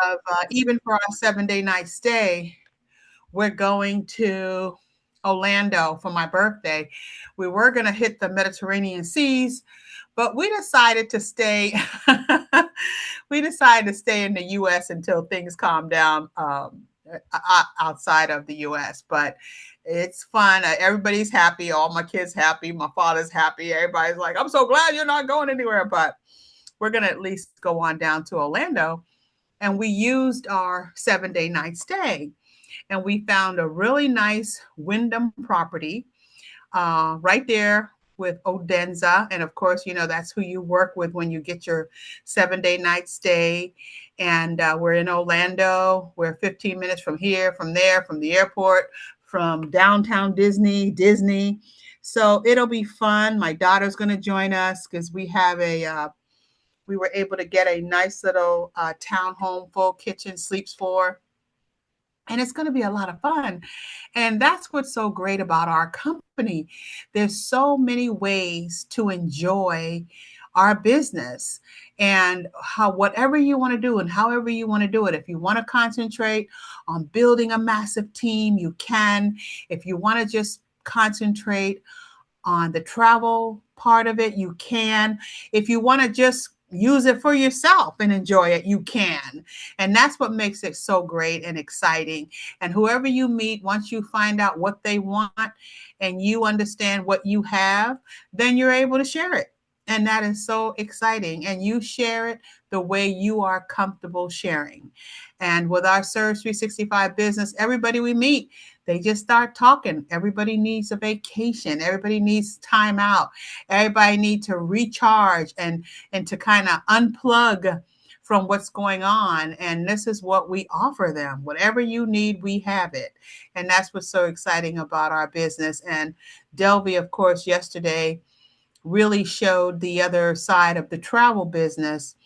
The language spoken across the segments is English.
of even for our 7-day night stay, we're going to Orlando for my birthday. We were going to hit the Mediterranean seas, but we decided to stay. We decided to stay in the U.S. until things calm down outside of the U.S. But it's fun. Everybody's happy. All my kids happy. My father's happy. Everybody's like, "I'm so glad you're not going anywhere." But we're gonna at least go on down to Orlando, and we used our 7-day night stay, and we found a really nice Wyndham property right there with Odenza. And of course, that's who you work with when you get your 7-day night stay. And we're in Orlando. We're 15 minutes from here, from there, from the airport, from downtown Disney. So it'll be fun. My daughter's going to join us because we were able to get a nice little townhome, full kitchen, sleeps for, and it's going to be a lot of fun. And that's what's so great about our company. There's so many ways to enjoy our business, and how whatever you want to do and however you want to do it. If you want to concentrate on building a massive team, you can. If you want to just concentrate on the travel part of it, you can. If you want to just use it for yourself and enjoy it, you can. And that's what makes it so great and exciting. And whoever you meet, once you find out what they want and you understand what you have, then you're able to share it. And that is so exciting. And you share it the way you are comfortable sharing. And with our Surge365 Business, everybody we meet, they just start talking. Everybody needs a vacation. Everybody needs time out. Everybody needs to recharge and to kind of unplug from what's going on. And this is what we offer them. Whatever you need, we have it. And that's what's so exciting about our business. And Delvy, of course, yesterday really showed the other side of the travel business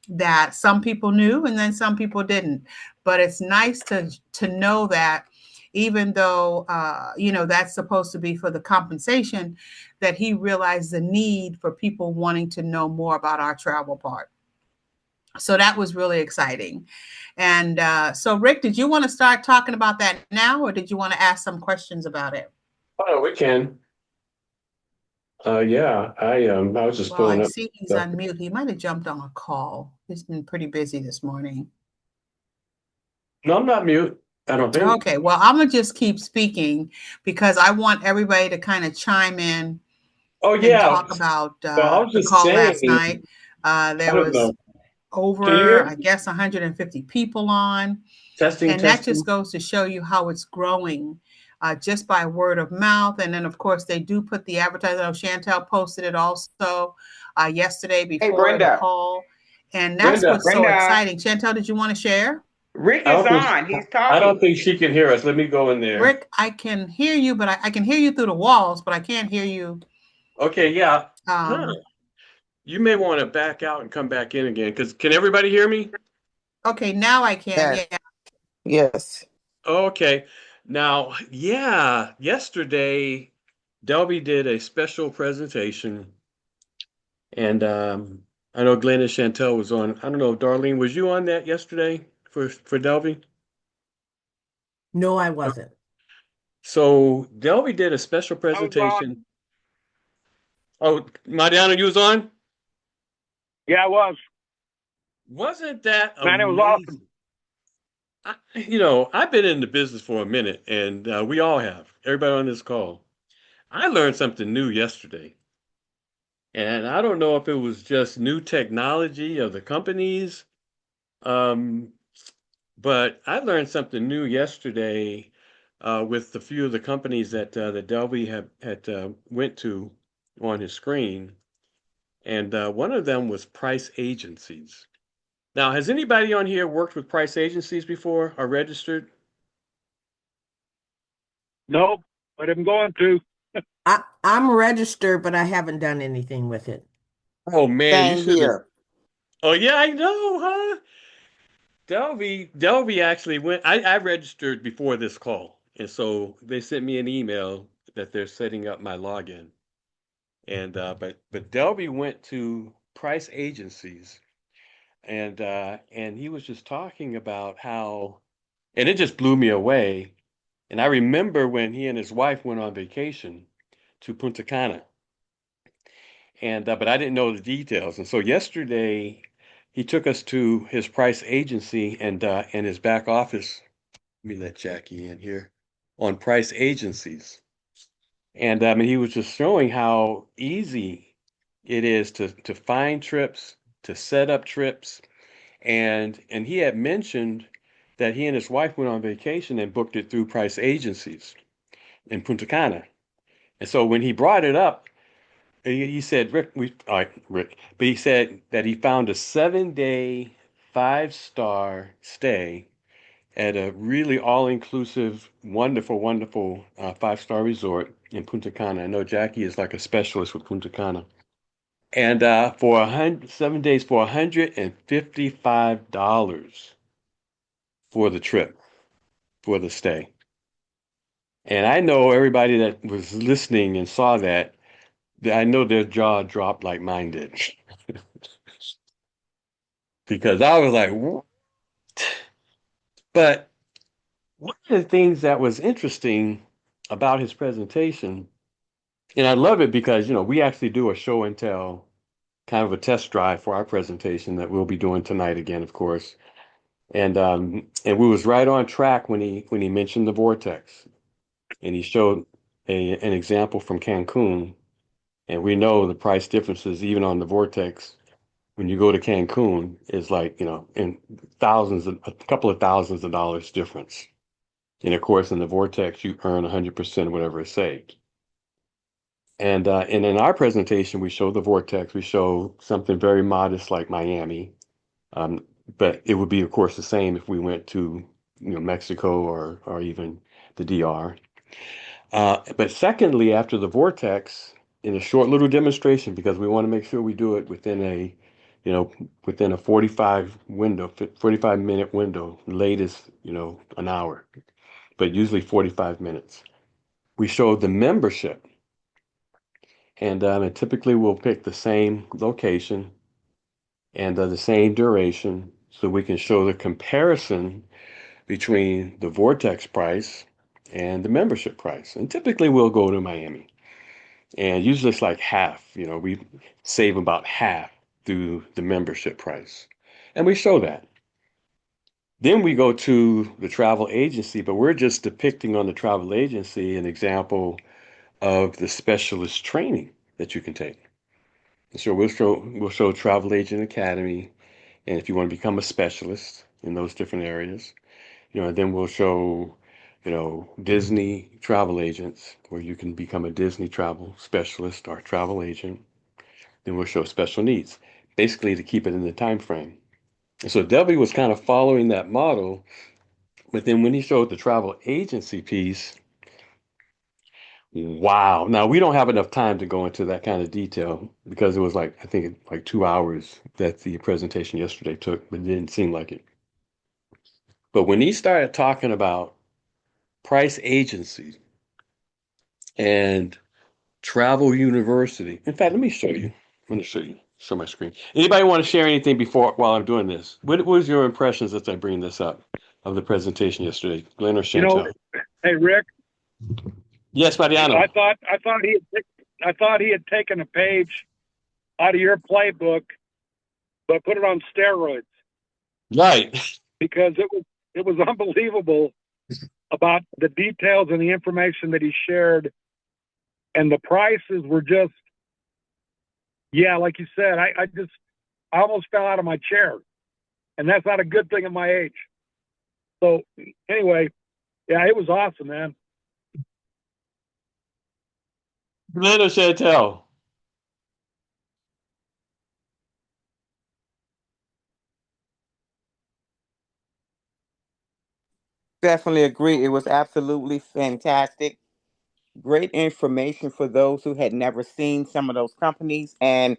that some people knew and then some people didn't. But it's nice to know that even though that's supposed to be for the compensation, that he realized the need for people wanting to know more about our travel part. So that was really exciting. And so Rick, did you want to start talking about that now, or did you want to ask some questions about it? Oh, we can. Yeah, I was just Well, I pulling up see he's stuff. on mute. He might have jumped on a call. He's been pretty busy this morning. No, I'm not mute. I don't think. Okay, well, I'm gonna just keep speaking because I want everybody to kind of chime in Oh and yeah. talk about Well, I was the just call last saying. night. I There don't was know. Can you over, hear I me? guess, 150 people on, Testing, and that just testing. goes to show you how it's growing just by word of mouth. And then, of course, they do put the advertising. Oh, Chantel posted it also yesterday Hey, before the Brenda. call, and that's Brenda, what's so Brenda. exciting. Chantel, did you want to share? Rick I is don't think on. He's I don't talking. think she can hear us. Let me go in there. Rick, I can hear you, but I can hear you through the walls, but I can't hear you. Okay, yeah. Huh. Um, You may want to back out and come back in again, because can everybody hear me? okay, now I can. Yes, Yeah. yes. Okay. Now, yeah, yesterday Delby did a special presentation, and I know Glenn and Chantel was on. I don't know, Darlene, was you on that yesterday for Delby? No, I wasn't. So Delby did a special I was on. presentation. Oh, Mariano, you was on? Yeah, I was. Wasn't that Man, it was awesome. amazing? I've been in the business for a minute, and we all have. Everybody on this call. I learned something new yesterday, and I don't know if it was just new technology of the companies, um, but I learned something new yesterday with a few of the companies that Delby had went to on his screen, and one of them was price agencies. Now, has anybody on here worked with price agencies before or registered? Nope, but I'm going to. I'm registered, but I haven't done anything with it. Oh man, you Same should have. here. Oh yeah, I know, huh? Delvy actually went. I registered before this call, and so they sent me an email that they're setting up my login. And but Delvy went to price agencies, and he was just talking about how, and it just blew me away. And I remember when he and his wife went on vacation to Punta Cana, and but I didn't know the details. And so yesterday, he took us to his price agency and his back office. Let me let Jackie in here on price agencies. And he was just showing how easy it is to find trips, to set up trips, and he had mentioned that he and his wife went on vacation and booked it through price agencies in Punta Cana. And so when he brought it up, he said, Rick, all right, Rick, but he said that he found a 7-day, 5-star stay at a really all-inclusive, wonderful, wonderful 5-star resort in Punta Cana. I know Jackie is like a specialist with Punta Cana. And for 7 days for $155 for the trip, for the stay. And I know everybody that was listening and saw that, I know their jaw dropped like mine did. Because I was like, what? But one of the things that was interesting about his presentation, and I love it because, we actually do a show and tell kind of a test drive for our presentation that we'll be doing tonight again, of course. And we was right on track when he mentioned the vortex, and he showed an example from Cancun, and we know the price differences even on the vortex when you go to Cancun is like in a couple of thousands of dollars difference. And of course, in the vortex, you earn 100% of whatever is saved. And in our presentation, we show the vortex. We show something very modest like Miami. Um, but it would be, of course, the same if we went to, Mexico or even the DR. But secondly, after the vortex, in a short little demonstration, because we want to make sure we do it you know, within a 45-minute window, latest, an hour, but usually 45 minutes. We showed the membership, and typically we'll pick the same location and the same duration so we can show the comparison between the Vortex price and the membership price. And typically we'll go to Miami. And usually it's like half, we save about half through the membership price. And we show that. Then we go to the travel agency, but we're just depicting on the travel agency an example of the specialist training that you can take. So we'll show Travel Agent Academy, and if you want to become a specialist in those different areas, then we'll show, Disney travel agents where you can become a Disney travel specialist or travel agent. Then we'll show special needs, basically to keep it in the time frame. And so Delvy was kind of following that model, but then when he showed the travel agency piece, wow. Now we don't have enough time to go into that kind of detail because it was like, I think like 2 hours that the presentation yesterday took, but it didn't seem like it. But when he started talking about price agencies and travel university, in fact, let me show you. Let me show you. Show my screen. Anybody want to share anything before while I'm doing this? What was your impressions as I bring this up of the presentation yesterday, Glenn or You know, Chantel? hey Rick, Yes, Mariano. I thought he had taken a page out of your playbook, but put it on steroids Right. because it was unbelievable about the details and the information that he shared, and the prices were just, yeah, like you said, I almost fell out of my chair, and that's not a good thing at my age. So anyway, yeah, it was awesome, man. Glenn or Chantel? Definitely agree. It was absolutely fantastic. Great information for those who had never seen some of those companies, and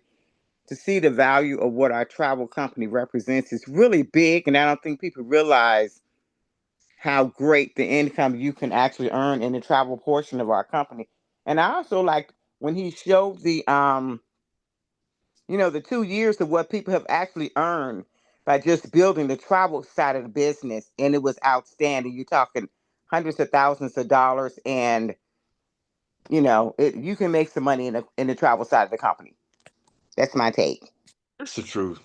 to see the value of what our travel company represents is really big. And I don't think people realize how great the income you can actually earn in the travel portion of our company. And I also liked when he showed the the 2 years of what people have actually earned. by just building the travel side of the business, and it was outstanding. You're talking hundreds of thousands of dollars, and you can make some money in the travel side of the company. That's my take. That's the truth.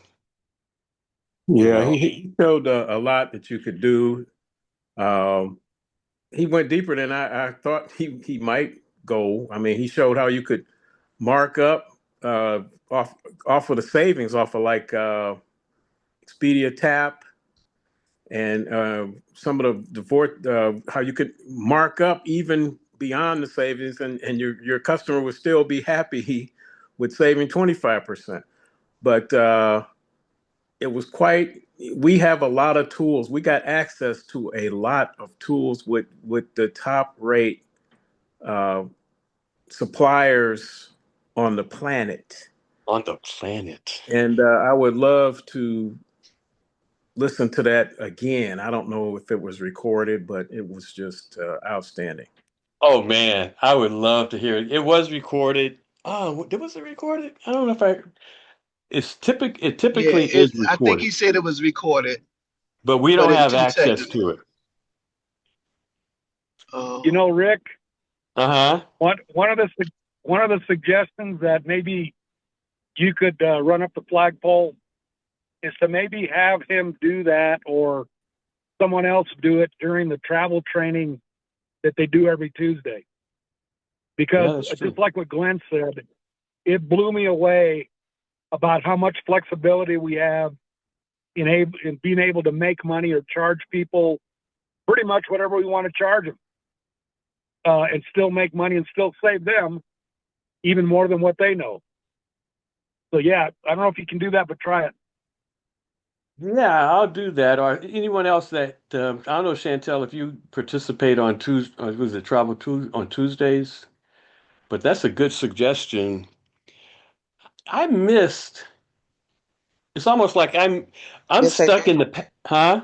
You Yeah, know, he showed a lot that you could do. Um, he went deeper than I thought he might go. I mean, he showed how you could mark up uh, off off of the savings off of like Expedia Tap and some of how you could mark up even beyond the savings, and your customer would still be happy with saving 25%. But it was quite. We have a lot of tools. We got access to a lot of tools with the top rate uh, suppliers on the planet. on the planet. And I would love to listen to that again. I don't know if it was recorded, but it was just outstanding. Oh man, I would love to hear it. It was recorded. Oh, was it recorded? I don't know if I. It Yeah, typically is I think recorded, he said it was recorded, but we but don't it's have too access technical. to it. You know, Um, Rick, Uh-huh. one of the suggestions that maybe you could run up the flagpole is to maybe have him do that or someone else do it during the travel training that they do every Tuesday. Because Yeah, that's just true. like what Glenn said, it blew me away about how much flexibility we have in being able to make money or charge people pretty much whatever we want to charge them, and still make money and still save them even more than what they know. So yeah, I don't know if you can do that, but try it. Yeah, I'll do that. Or anyone else that I don't know, Chantel, if you participate on Tuesday, was it on Tuesdays? But that's a good suggestion. I missed. It's almost like I'm Yes, I stuck in the huh?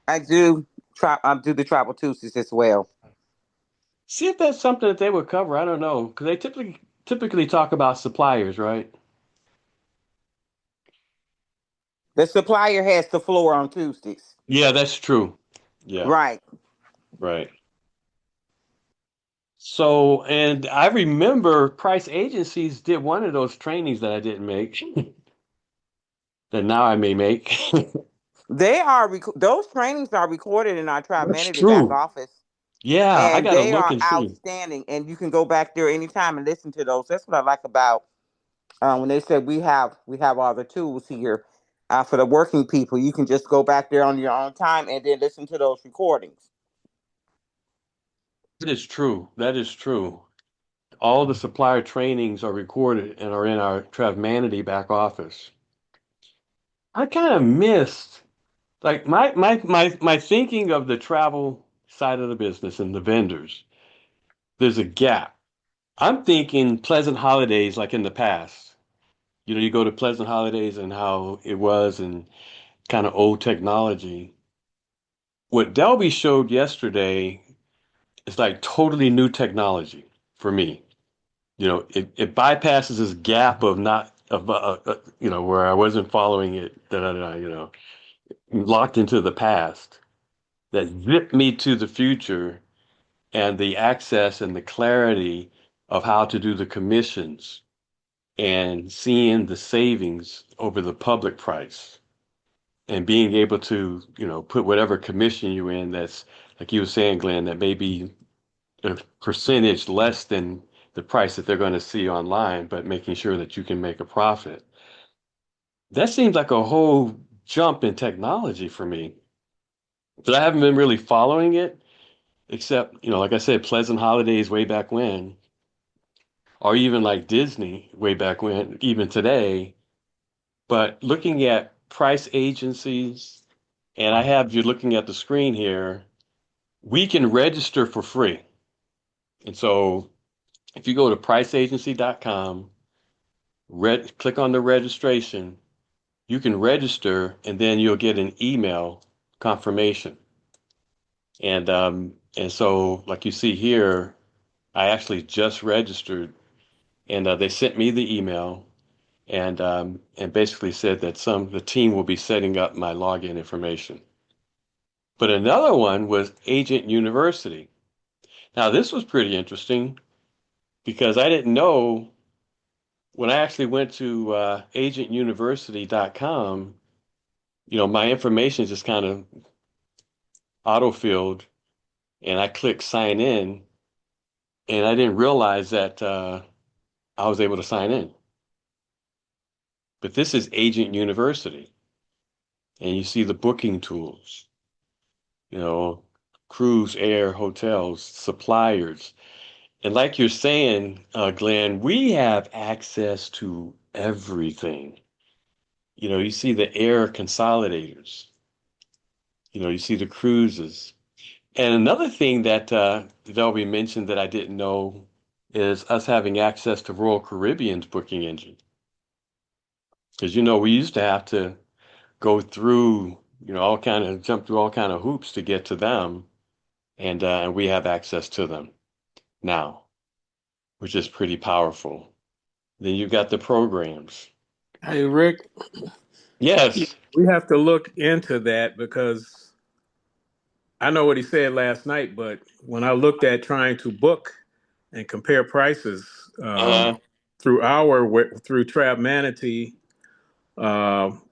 I do. Do the travel Tuesdays as well. See if that's something that they would cover. I don't know because they typically talk about suppliers, right? The supplier has the floor on Tuesdays. Yeah, that's true. Yeah, Right. right. So, and I remember Price Agencies did one of those trainings that I didn't make, that now I may make. Those trainings are recorded in our That's Tri-Manity back true. office, Yeah, I and gotta they look are and see. outstanding. And you can go back there anytime and listen to those. That's what I like about when they said we have all the tools here for the working people. You can just go back there on your own time and then listen to those recordings. That is true. That is true. All the supplier trainings are recorded and are in our Travmanity back office. I kind of missed like my thinking of the travel side of the business and the vendors. There's a gap. I'm thinking Pleasant Holidays like in the past. You know, you go to Pleasant Holidays and how it was and kind of old technology. What Delby showed yesterday is like totally new technology for me. You know, it bypasses this gap of not of where I wasn't following it, locked into the past that zipped me to the future and the access and the clarity of how to do the commissions and seeing the savings over the public price and being able to, put whatever commission you in that's like you were saying, Glenn, that may be a percentage less than the price that they're going to see online, but making sure that you can make a profit. That seems like a whole jump in technology for me. But I haven't been really following it, except, like I said, Pleasant Holidays way back when, or even like Disney way back when, even today. But looking at price agencies, and I have you looking at the screen here, we can register for free. And so if you go to priceagency.com, click on the registration, you can register and then you'll get an email confirmation. And so like you see here, I actually just registered and they sent me the email and basically said that the team will be setting up my login information. But another one was Agent University. Now this was pretty interesting because I didn't know when I actually went to agentuniversity.com, my information just kind of auto-filled and I clicked sign in and I didn't realize that I was able to sign in. But this is Agent University and you see the booking tools, you know, cruise, air, hotels, suppliers. And like you're saying, Glenn, we have access to everything. You see the air consolidators, you see the cruises. And another thing that Delvy mentioned that I didn't know is us having access to Royal Caribbean's booking engine. Because, we used to have to go through, jump through all kind of hoops to get to them. And we have access to them now, which is pretty powerful. Then you've got the programs. Hey, Rick, Yes. we have to look into that because I know what he said last night, but when I looked at trying to book and compare prices Uh-huh. through Trav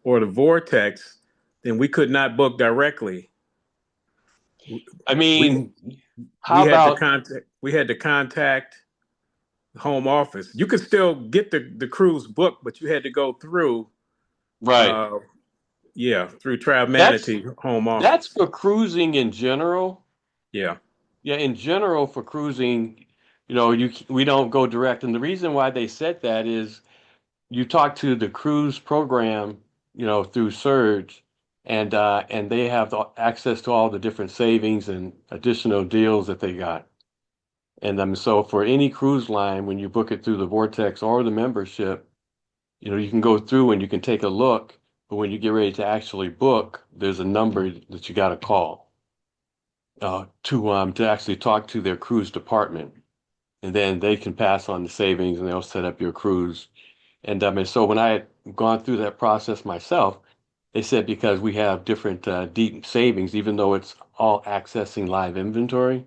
or the Vortex, then we could not book directly. I We mean, we how had to about contact home office. You could still get the cruise booked, but you had to go through right? uh, through Trav That's home that's office. for cruising in general. Yeah. Yeah, in general for cruising, we don't go direct. And the reason why they said that is you talk to the cruise program, through Surge, and they have access to all the different savings and additional deals that they got. And so for any cruise line, when you book it through the Vortex or the membership, you can go through and you can take a look, but when you get ready to actually book, there's a number that you got to call to actually talk to their cruise department, and then they can pass on the savings and they'll set up your cruise. And so when I had gone through that process myself, they said because we have different deep savings, even though it's all accessing live inventory,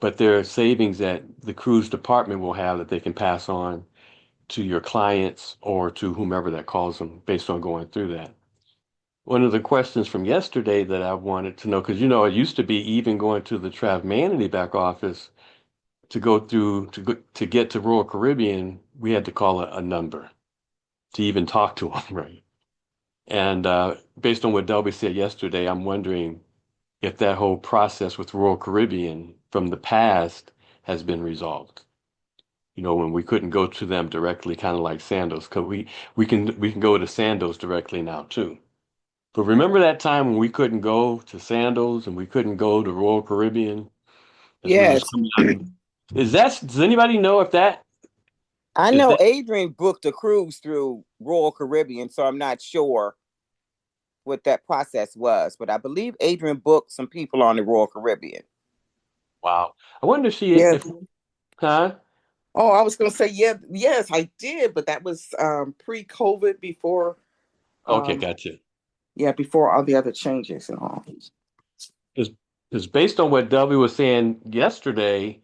but there are savings that the cruise department will have that they can pass on to your clients or to whomever that calls them based on going through that. One of the questions from yesterday that I wanted to know, because it used to be even going to the Trav Manity back office to go through to get to Royal Caribbean, we had to call a number to even talk to them, right? And based on what Delby said yesterday, I'm wondering if that whole process with Royal Caribbean from the past has been resolved. When we couldn't go to them directly, kind of like Sandoz, because we can go to Sandoz directly now too. But remember that time when we couldn't go to Sandoz and we couldn't go to Royal Caribbean as we was Yes. coming out of. Does anybody know if that I is know that? Adrian booked a cruise through Royal Caribbean, so I'm not sure what that process was, but I believe Adrian booked some people on the Royal Caribbean. Wow. I wonder Yeah. if huh? Oh, I was going to say, yeah, yes, I did, but that was pre-COVID, before, Okay, um, gotcha. yeah, before all the other changes and all. Because based on what Delby was saying yesterday,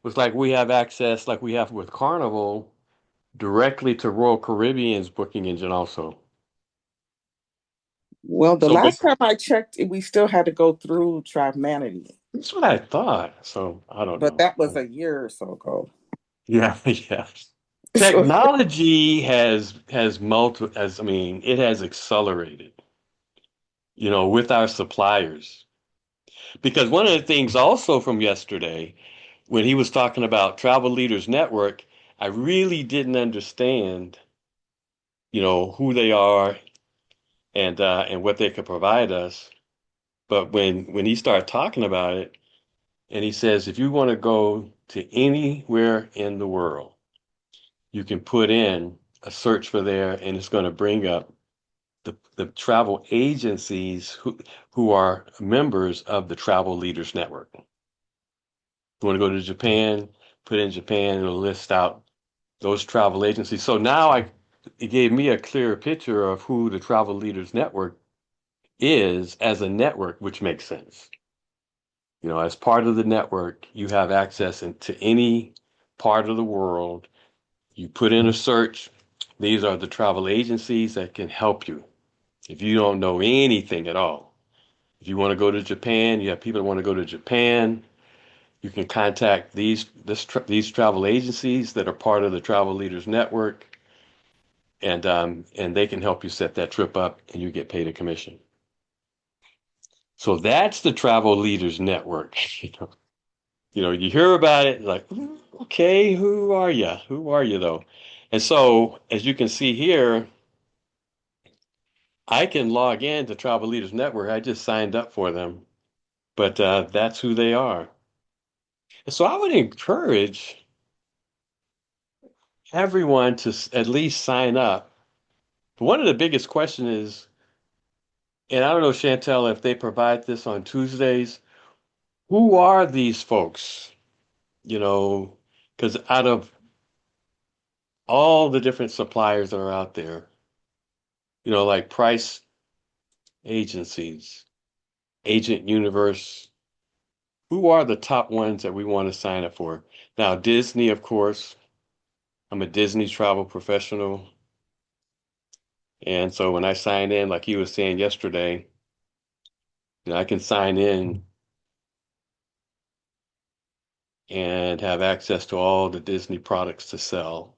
was like we have access, like we have with Carnival, directly to Royal Caribbean's booking engine also. Well, the So last time I checked, we still had to go through Manatee, that's what I thought. So I don't but know. that was a year or so ago. Yeah, yeah. So, Technology has multi as I mean, it has accelerated, with our suppliers. Because one of the things also from yesterday, when he was talking about Travel Leaders Network, I really didn't understand, who they are and what they could provide us. But when he started talking about it, and he says, if you want to go to anywhere in the world, you can put in a search for there, and it's going to bring up the travel agencies who are members of the Travel Leaders Network. You want to go to Japan, put in Japan, it'll list out those travel agencies. So now it gave me a clearer picture of who the Travel Leaders Network is as a network, which makes sense. As part of the network, you have access into any part of the world. You put in a search. These are the travel agencies that can help you. If you don't know anything at all, if you want to go to Japan, you have people that want to go to Japan. You can contact these travel agencies that are part of the Travel Leaders Network, and they can help you set that trip up, and you get paid a commission. So that's the Travel Leaders Network. You hear about it like, okay, who are you? Who are you though? And so, as you can see here, I can log in to Travel Leaders Network. I just signed up for them, but that's who they are. And so I would encourage everyone to at least sign up. But one of the biggest questions is, and I don't know, Chantel, if they provide this on Tuesdays, who are these folks? Because out of all the different suppliers that are out there, like price agencies, Agent Universe, who are the top ones that we want to sign up for? Now, Disney, of course, I'm a Disney travel professional. And so when I sign in, like he was saying yesterday, I can sign in and have access to all the Disney products to sell,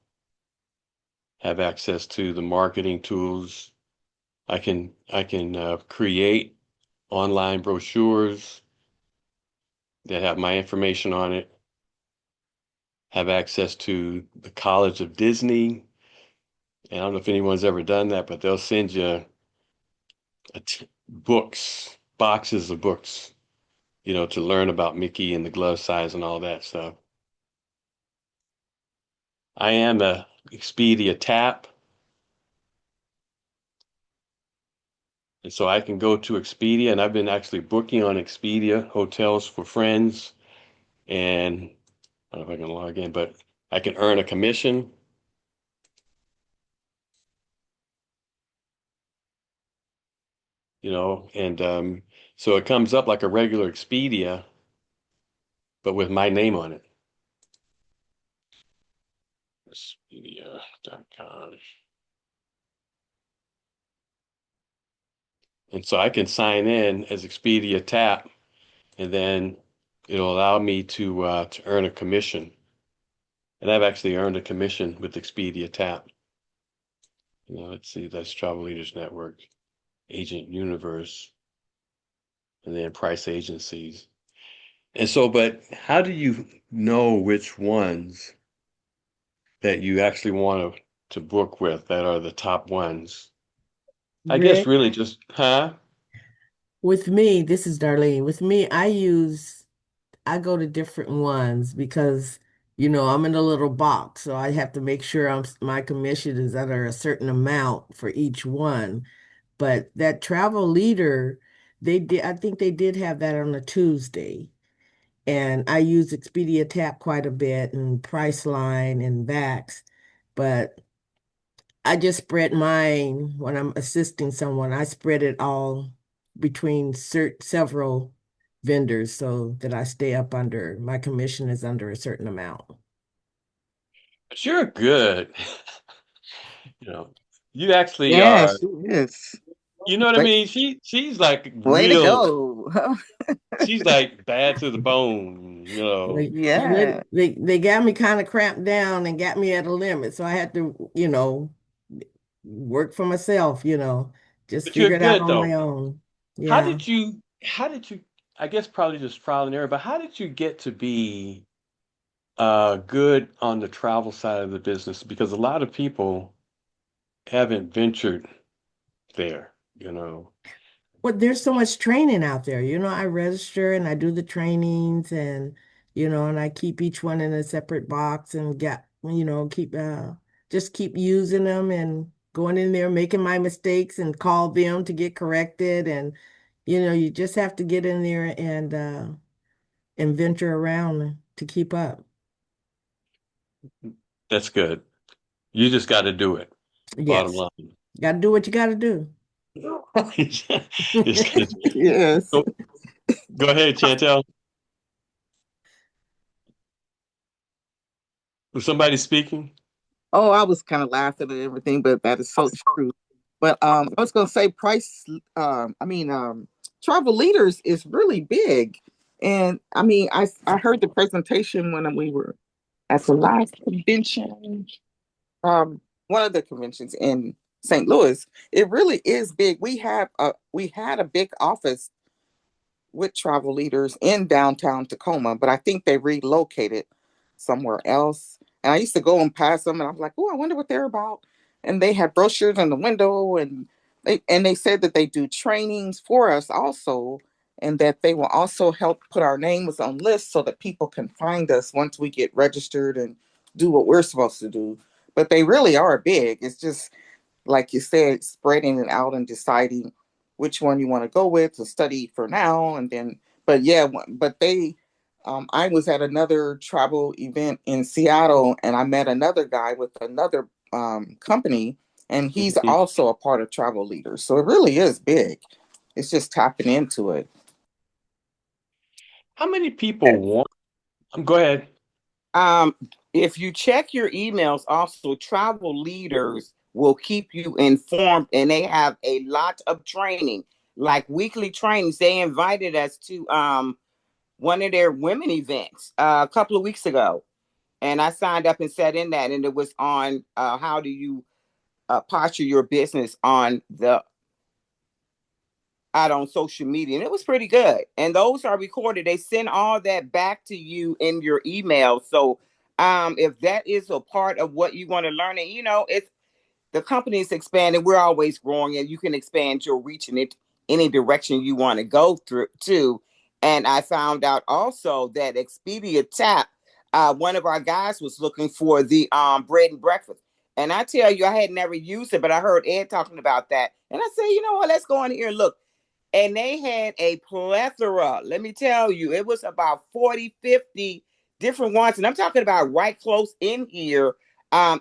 have access to the marketing tools. I can create online brochures that have my information on it, have access to the College of Disney. And I don't know if anyone's ever done that, but they'll send you books, boxes of books, to learn about Mickey and the glove size and all that stuff. I am a Expedia TAP. And so I can go to Expedia, and I've been actually booking on Expedia hotels for friends. And I don't know if I can log in, but I can earn a commission. And so it comes up like a regular Expedia, but with my name on it. Expedia.com. And so I can sign in as Expedia Tap, and then it'll allow me to earn a commission. And I've actually earned a commission with Expedia Tap. Let's see, that's Travel Leaders Network, Agent Universe, and then price agencies. And so, but how do you know which ones that you actually want to book with that are the top ones? I guess Rick, really just, huh? with me, this is Darlene. With me, I go to different ones because, I'm in a little box, so I have to make sure my commission is under a certain amount for each one. But that travel leader, I think they did have that on a Tuesday. And I use Expedia Tap quite a bit and Priceline and Vax. But I just spread mine when I'm assisting someone. I spread it all between several vendors so that I stay up under my commission is under a certain amount. But you're good. You know, you actually are, Yes, she is. you know what I Way, mean? She's like way to real, go. she's like bad to the bone, Yeah. They got me kind of cramped down and got me at a limit. So I had to, work for myself, just But you're figure it out good on my though. own. How Yeah. did you, how did you, I guess probably just trial and error, but how did you get to be good on the travel side of the business? Because a lot of people haven't ventured there. Well, there's so much training out there. I register and I do the trainings and I keep each one in a separate box and just keep using them and going in there, making my mistakes and call them to get corrected. And, you just have to get in there and venture around to keep up. That's good. You just got to do it. bottom Yes. line. Got to do what you got to do. Yes. Go go ahead, Chantel. Was somebody speaking? Oh, I was kind of laughing at everything, but that is so true. But I was going to say price. Travel leaders is really big, and I mean, I heard the presentation when we were at the last convention, one of the conventions in St. Louis. It really is big. We had a big office with travel leaders in downtown Tacoma, but I think they relocated somewhere else. And I used to go and pass them, and I was like, "Oh, I wonder what they're about." And they had brochures in the window, and they said that they do trainings for us also, and that they will also help put our names on lists so that people can find us once we get registered and do what we're supposed to do. But they really are big. It's just like you said, spreading it out and deciding which one you want to go with to study for now. And then, but yeah, but I was at another travel event in Seattle, and I met another guy with another company, and he's Mhm. also a part of Travel Leaders. So it really is big. It's just tapping into it. How many people want? Go ahead. Um, if you check your emails, also travel leaders will keep you informed, and they have a lot of training, like weekly trainings. They invited us to one of their women events a couple of weeks ago, and I signed up and sat in that, and it was on how do you posture your business on the out on social media, and it was pretty good. And those are recorded. They send all that back to you in your email. So if that is a part of what you want to learn, and it's the company is expanding, we're always growing, and you can expand your reach in it any direction you want to go through to. And I found out also that Expedia Tap, one of our guys was looking for the bread and breakfast. And I tell you, I had never used it, but I heard Ed talking about that. And I said, you know what, let's go in here and look. And they had a plethora. Let me tell you, it was about 40, 50 different ones. And I'm talking about right close in here,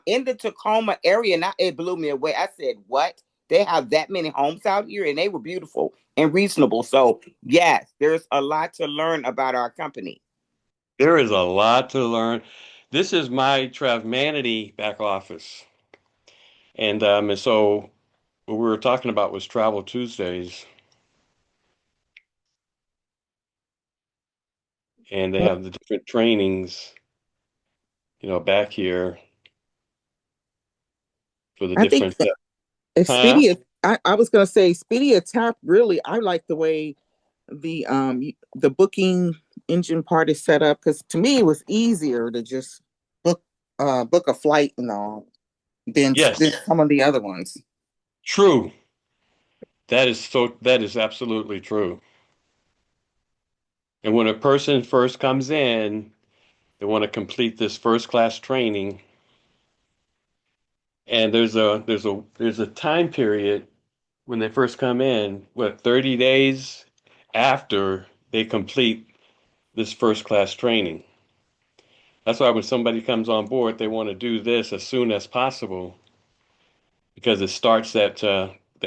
in the Tacoma area. And it blew me away. I said, what? They have that many homes out here, and they were beautiful and reasonable. So, yes, there's a lot to learn about our company. There is a lot to learn. This is my Travmanity back office. And so what we were talking about was Travel Tuesdays, and they have the different trainings, back here for the I think different, huh? Expedia, I was going to say Expedia Tap, really, I like the way the booking engine part is set up, because to me it was easier to just book a flight and all than Yes, some of the other ones. true. That is absolutely true. And when a person first comes in, they want to complete this first class training, and there's a time period when they first come in, what, 30 days after they complete this first class training. That's why when somebody comes on board, they want to do this as soon as possible because it starts that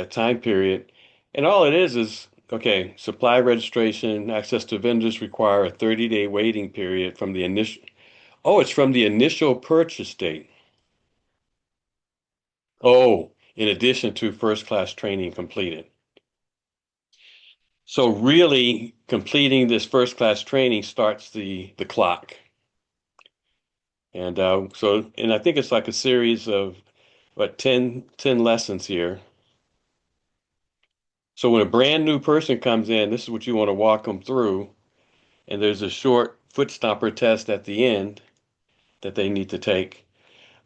time period. And all it is okay, supply registration, access to vendors require a 30-day waiting period from the initial. Oh, it's from the initial purchase date. Oh, in addition to first class training completed. So really completing this first class training starts the clock. And I think it's like a series of what, 10 lessons here. So when a brand new person comes in, this is what you want to walk them through. And there's a short foot stomper test at the end that they need to take.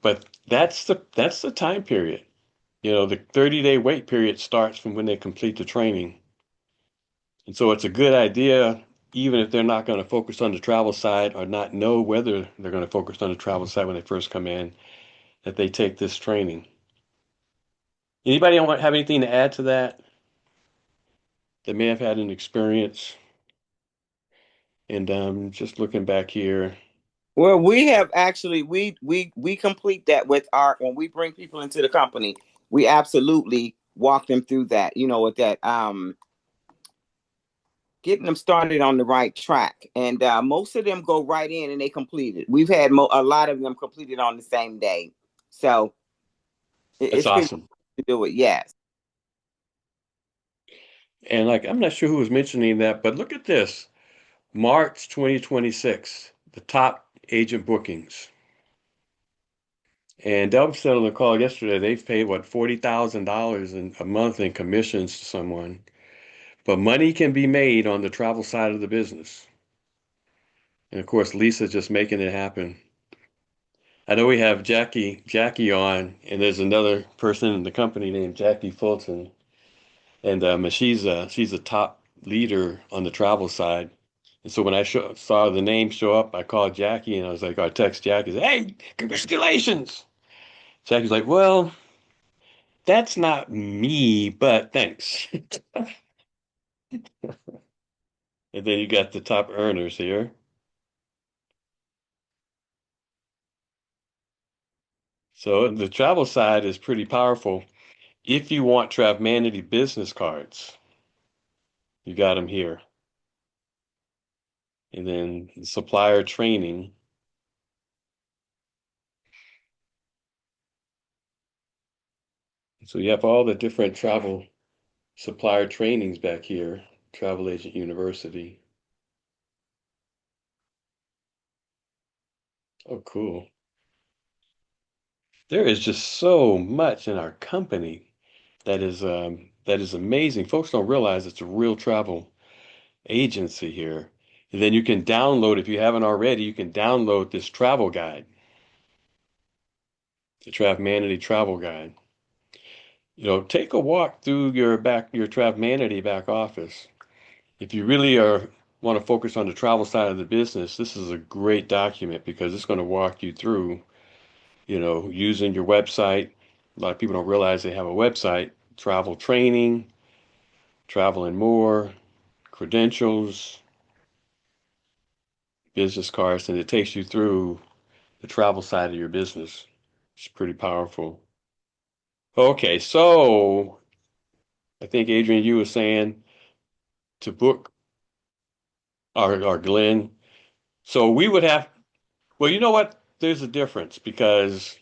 But that's the time period. The 30-day wait period starts from when they complete the training. And so it's a good idea, even if they're not going to focus on the travel side or not know whether they're going to focus on the travel side when they first come in, that they take this training. Anybody have anything to add to that may have had an experience? And just looking back here. Well, we have actually we complete that with our when we bring people into the company, we absolutely walk them through that, with that getting them started on the right track. And most of them go right in and they complete it. We've had a lot of them completed on the same day. So That's it's been awesome. to do it, yes. And like, I'm not sure who was mentioning that, but look at this. March 2026, the top agent bookings. And Delvy said on the call yesterday, they've paid what, $40,000 in a month in commissions to someone. But money can be made on the travel side of the business. And of course, Lisa's just making it happen. I know we have Jackie on, and there's another person in the company named Jackie Fulton, and she's a top leader on the travel side. And so when I saw the name show up, I called Jackie and I was like, I text Jackie, said, "Hey, congratulations!" Jackie's like, "Well, that's not me, but thanks." And then you got the top earners here. So the travel side is pretty powerful. If you want Travmanity business cards, you got them here. And then supplier training. So you have all the different travel supplier trainings back here, Travel Agent University. Oh, cool. There is just so much in our company that is amazing. Folks don't realize it's a real travel agency here. And then you can download, if you haven't already, you can download this travel guide, the Travmanity Travel Guide. Take a walk through your Travmanity back office. If you really want to focus on the travel side of the business, this is a great document because it's going to walk you through, using your website. A lot of people don't realize they have a website, travel training, travel and more, credentials, business cards, and it takes you through the travel side of your business. It's pretty powerful. Okay, so I think Adrian, you were saying to book our Glenn. So we would have, well, you know what? There's a difference because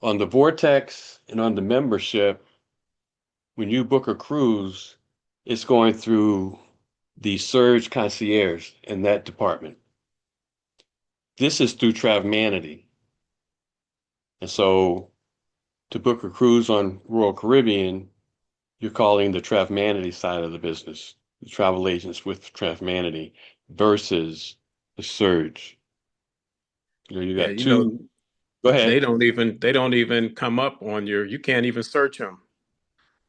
on the Vortex and on the membership, when you book a cruise, it's going through the Surge concierge in that department. This is through Travmanity. And so to book a cruise on Royal Caribbean, you're calling the Travmanity side of the business, the travel agents with Travmanity versus the Surge. You Yeah, got two. Go they ahead. don't even come up on your. You can't even search them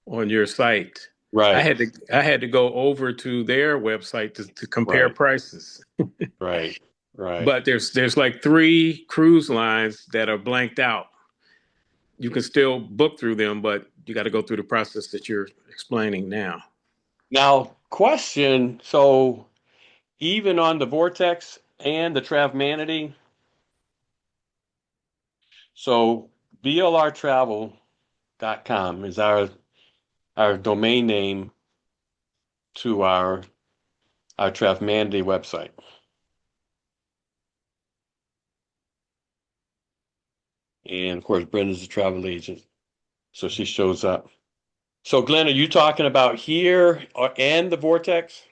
on your site. I Right, had to I had to go over to their website to compare right, prices. right, right. But there's like three cruise lines that are blanked out. You can still book through them, but you got to go through the process that you're explaining now. Now, question. So even on the Vortex and the Travmanity, so blrtravel.com is our domain name to our Travmanity website. And of course, Brenda's a travel agent, so she shows up. So, Glenn, are you talking about here and the Vortex?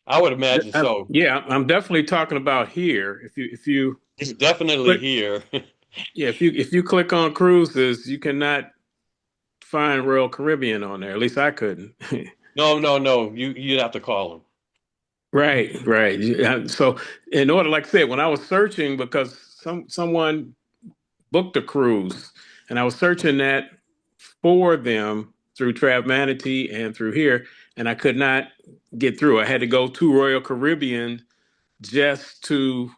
I would imagine so. Yeah, I'm definitely talking about here. If you It's definitely click, here. yeah, if you click on cruises, you cannot find Royal Caribbean on there. At least I couldn't. No, no, no. You'd have to call them. Right, right. Yeah, so, in order, like I said, when I was searching, because someone booked a cruise, and I was searching that for them through Travmanity and through here, and I could not get through. I had to go to Royal Caribbean just to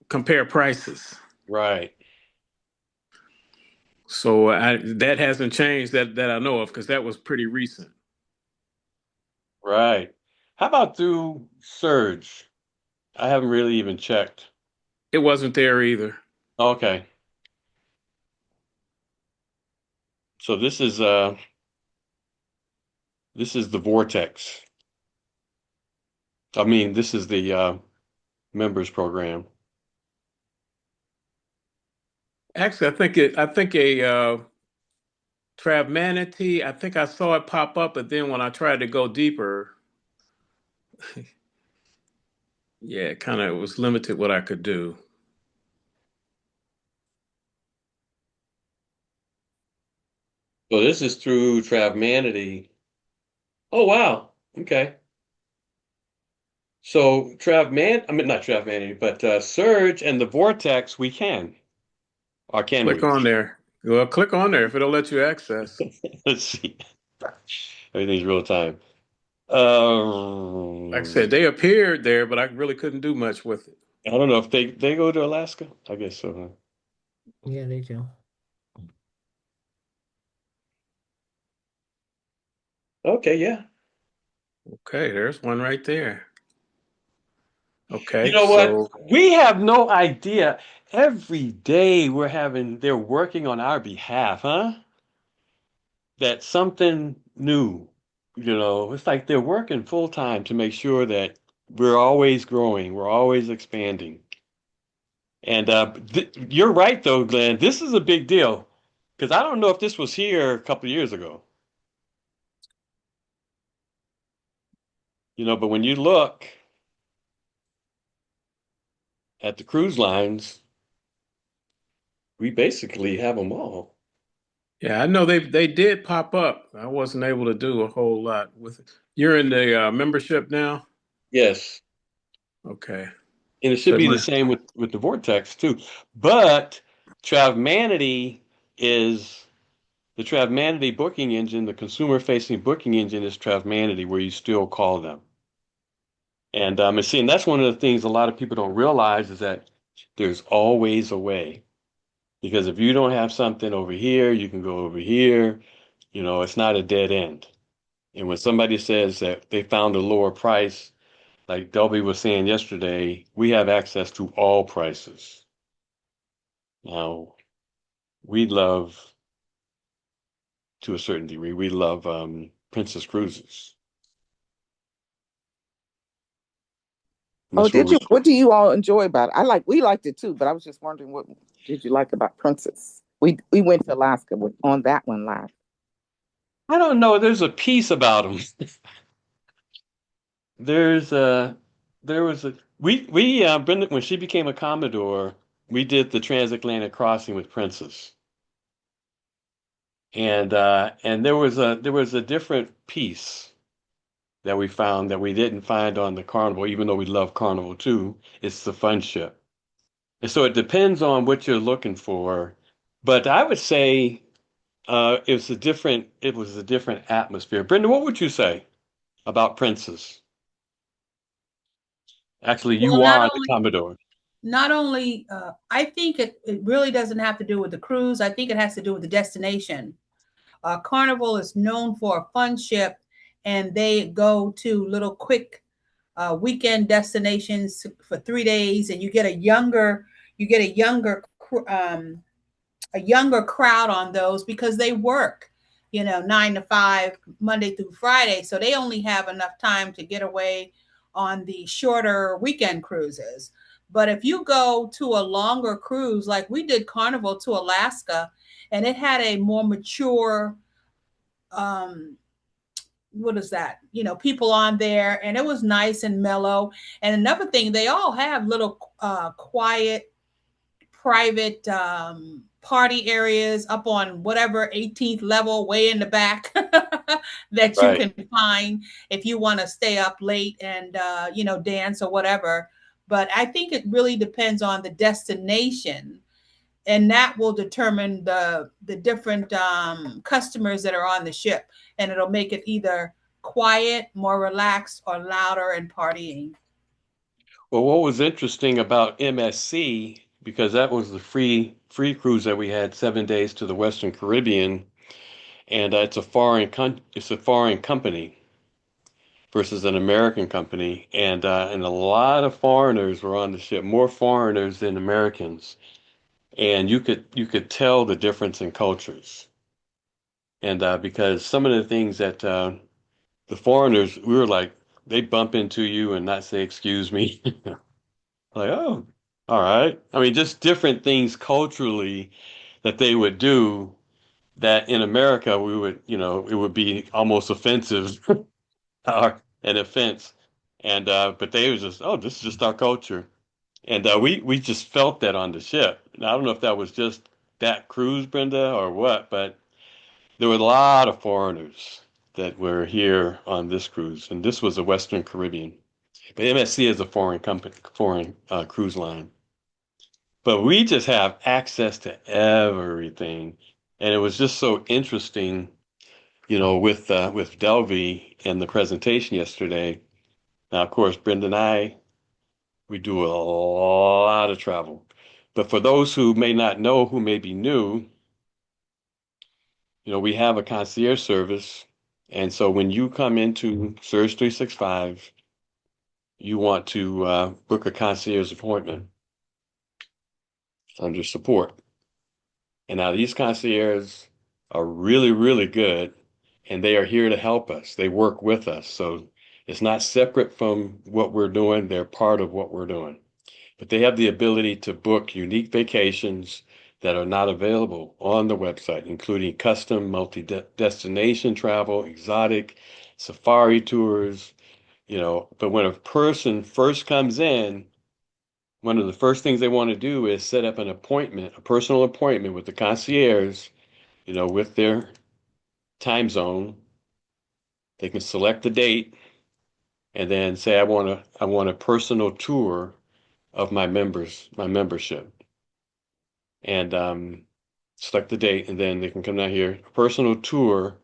compare prices. Right, So that hasn't changed that I know of because that was pretty recent. right. How about through Surge? I haven't really even checked. It wasn't there either. Okay. So this is the Vortex. I mean, this is the members program. Actually, I think a Trav Manatee. I think I saw it pop up, but then when I tried to go deeper, yeah, it kind of was limited what I could do. So this is through Travmanity. Oh wow. Okay. So I mean not Travmanity, but Surge and the Vortex we can. Or can Click we? on there. Well, click on there if it'll let you access. Let's see. Everything's real time. Like I said, they appeared there, but I really couldn't do much with it. I don't know if they go to Alaska. I guess so. Huh? Yeah, they do. Okay, yeah. Okay, there's one right there. You Okay, know what? so We have no idea. Every day they're working on our behalf, huh? That something new, it's like they're working full time to make sure that we're always growing, we're always expanding. And you're right, though, Glenn. This is a big deal because I don't know if this was here a couple of years ago, but when you look at the cruise lines, we basically have them all. yeah, I know they did pop up. I wasn't able to do a whole lot with it. You're in the membership now? Yes. Okay. And it should So be the same with the Vortex too. But Travmanity is the Travmanity booking engine, the consumer-facing booking engine is Travmanity, where you still call them. And that's one of the things a lot of people don't realize is that there's always a way. Because if you don't have something over here, you can go over here. It's not a dead end. And when somebody says that they found a lower price, like Delvy was saying yesterday, we have access to all prices. Now, we love, to a certain degree, we love Princess Cruises. And Oh, that's where did we, you? What do you all enjoy about it? We liked it too, but I was just wondering what did you like about Princess? We went to Alaska on that one last. I don't know, there's a piece about them. There's a, there was a, Brenda, when she became a Commodore, we did the transatlantic crossing with Princess. And there was a different piece that we found that we didn't find on the Carnival, even though we love Carnival too. It's the fun ship. And so it depends on what you're looking for. But I would say it was a different atmosphere. Brenda, what would you say about Princess? Actually, Well, you are the Commodore. not only I think it really doesn't have to do with the cruise. I think it has to do with the destination. Carnival is known for a fun ship, and they go to little quick weekend destinations for 3 days, and you get a younger crowd on those because they work, 9 to 5, Monday through Friday. So they only have enough time to get away on the shorter weekend cruises. But if you go to a longer cruise, like we did Carnival to Alaska, and it had a more mature, what is that? People on there, and it was nice and mellow. And another thing, they all have little quiet private party areas up on whatever 18th level way in the back that you Right. can find if you want to stay up late and dance or whatever. But I think it really depends on the destination, and that will determine the different customers that are on the ship, and it'll make it either quiet, more relaxed, or louder and partying. Well, what was interesting about MSC, because that was the free cruise that we had 7 days to the Western Caribbean, and it's a foreign company. versus an American company, and a lot of foreigners were on the ship, more foreigners than Americans, and you could tell the difference in cultures, and because some of the things that the foreigners, we were like, they bump into you and not say excuse me, like, oh, all right. I mean, just different things culturally that they would do that in America we would, it would be almost offensive or an offense. And but they was just, oh, this is just our culture. And we just felt that on the ship. Now, I don't know if that was just that cruise, Brenda, or what, but there were a lot of foreigners that were here on this cruise, and this was a Western Caribbean. But MSC is a foreign company, foreign cruise line. But we just have access to everything, and it was just so interesting, with Delvy and the presentation yesterday. Now, of course, Brenda and I, we do a lot of travel. But for those who may not know, who may be new, we have a concierge service. And so when you come into Surge365, you want to book a concierge appointment under support. And now these concierges are really, really good, and they are here to help us. They work with us. So it's not separate from what we're doing. They're part of what we're doing. But they have the ability to book unique vacations that are not available on the website, including custom multi-destination travel, exotic, safari tours, But when a person first comes in, one of the first things they want to do is set up an appointment, a personal appointment with the concierge, with their time zone. They can select the date and then say, I want a personal tour of my membership. And select the date, and then they can come down here, a personal tour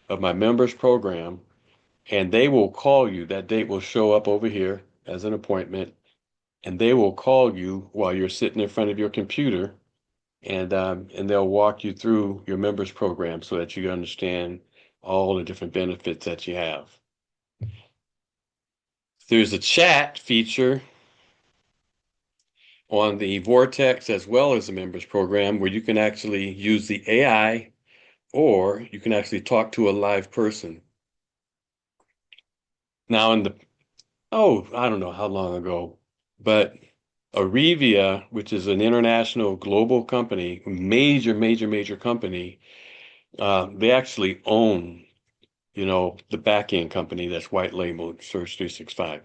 of my members program, and they will call you. That date will show up over here as an appointment, and they will call you while you're sitting in front of your computer, and they'll walk you through your members program so that you understand all the different benefits that you have. There's a chat feature on the Vortex as well as the members program where you can actually use the AI, or you can actually talk to a live person. Now, I don't know how long ago, but Arevia, which is an international global company, major, major, major company, they actually own, the back end company that's white labeled Surge365.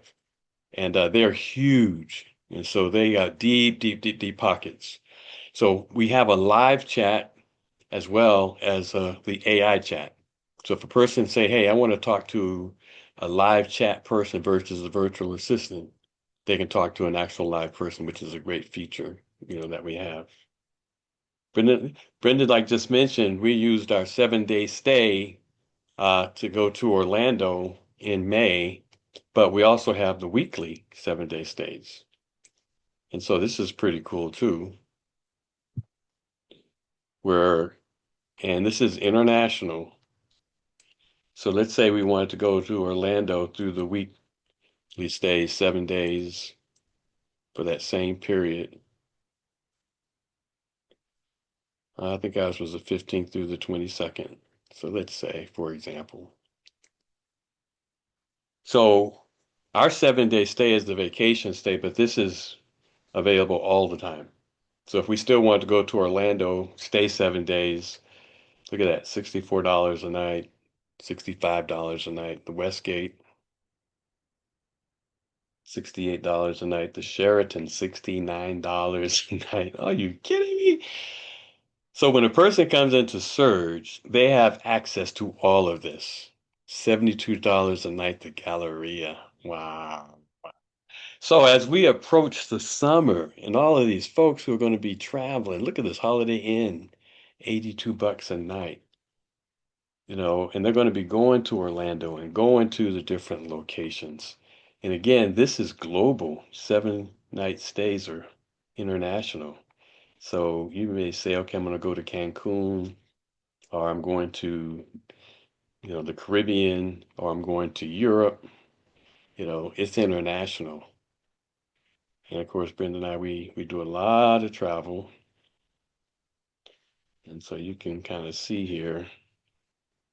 And they're huge. And so they got deep, deep, deep, deep pockets. So we have a live chat as well as the AI chat. So if a person say, hey, I want to talk to a live chat person versus a virtual assistant, they can talk to an actual live person, which is a great feature, that we have. Brenda, like just mentioned, we used our 7-day stay to go to Orlando in May, but we also have the weekly 7-day stays. And so this is pretty cool too, and this is international. So let's say we wanted to go to Orlando through the weekly stays, 7 days for that same period. I think ours was the 15th through the 22nd. So let's say, for example. So our 7-day stay is the vacation stay, but this is available all the time. So if we still want to go to Orlando, stay 7 days, look at that, $64 a night, $65 a night. The Westgate, $68 a night. The Sheraton, $69 a night. Are you kidding me? So when a person comes into Surge, they have access to all of this. $72 a night, the Galleria. Wow. So as we approach the summer and all of these folks who are going to be traveling, look at this Holiday Inn, $82 a night. And they're going to be going to Orlando and going to the different locations. And again, this is global. 7-night stays are international. So you may say, okay, I'm going to go to Cancun, or I'm going to, the Caribbean, or I'm going to Europe. it's international. And of course, Brenda and I, we do a lot of travel. And so you can kind of see here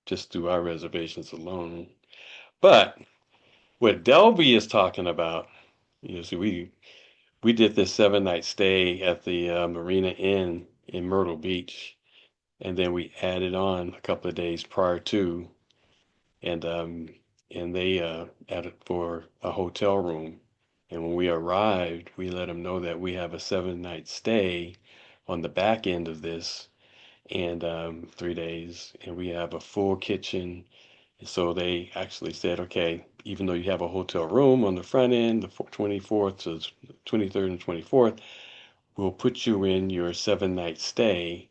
just through our reservations alone. But what Delvy is talking about, see, we did this 7 night stay at the Marina Inn in Myrtle Beach, and then we added on a couple of days prior to, and um, and they added for a hotel room. And when we arrived, we let them know that we have a 7 night stay on the back end of this, and 3 days, and we have a full kitchen. And so they actually said, okay, even though you have a hotel room on the front end, the 24th to 23rd and 24th, we'll put you in your 7 night stay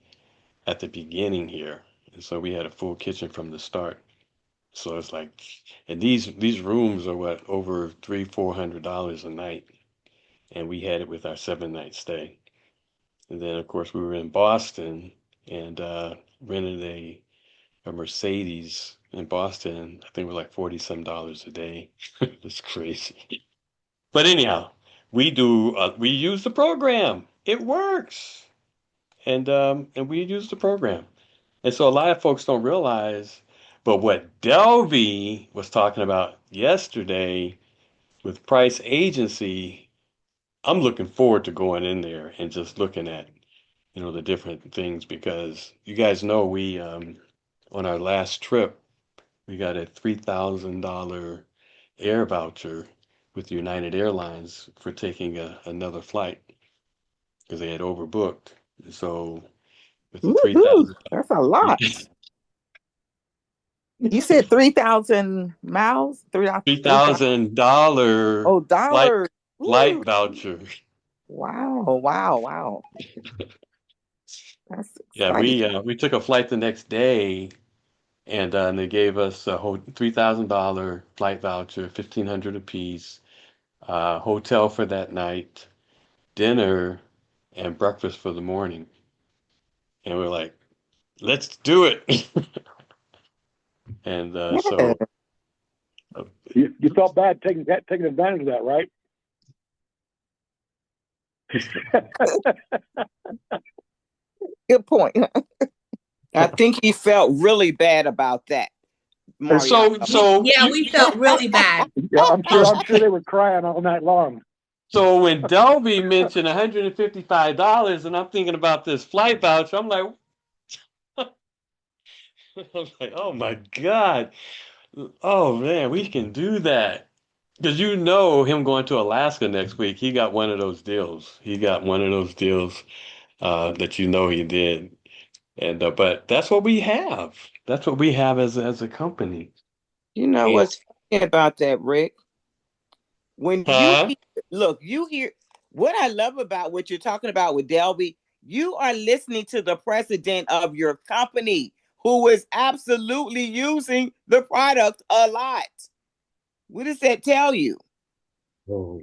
at the beginning here. And so we had a full kitchen from the start. So it's like, and these rooms are what, over $300-400 a night, and we had it with our 7 night stay. And then of course we were in Boston and rented a Mercedes in Boston. I think it was like 40 some dollars a day. It's crazy. But anyhow, we use the program. It works. And we use the program. And so a lot of folks don't realize, but what Delvy was talking about yesterday with Price Agency, I'm looking forward to going in there and just looking at, the different things, because you guys know we on our last trip we got a $3,000 air voucher with United Airlines for taking another flight because they had overbooked. So with the Woohoo! That's a lot. You said 3,000 miles? $3,000 Oh, flight dollars. flight Woo. voucher. Wow, wow, wow. That's Yeah, exciting. we took a flight the next day, and they gave us a whole $3,000 flight voucher, 1,500 apiece, hotel for that night, dinner, and breakfast for the morning. And we're like, let's do it. And Yeah, uh, You felt bad taking advantage of that, right? good point. I think he felt really bad about that, and Mariano. Yeah, we felt really bad. Yeah, so I'm sure they were crying all night long. so when Delvy mentioned $155, and I'm thinking about this flight voucher, I'm like, oh my God. Oh man, we can do that. Because him going to Alaska next week, he got one of those deals. He got one of those deals that he did. And but that's what we have. That's what we have as a company. You know And, what's funny about that, Rick? When huh? you hear what I love about what you're talking about with Delby, you are listening to the president of your company who is absolutely using the product a lot. What does that tell you? Oh.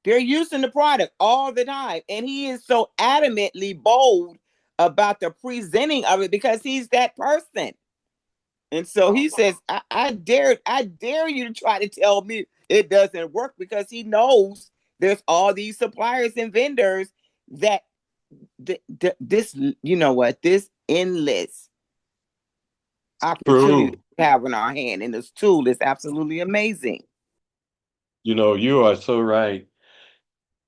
They're using the product all the time. And he is so adamantly bold about the presenting of it because he's that person. And so he says, I dare you to try to tell me it doesn't work, because he knows there's all these suppliers and vendors that this, you know what, this endless opportunity True. we have in our hand. And this tool is absolutely amazing. You are so right.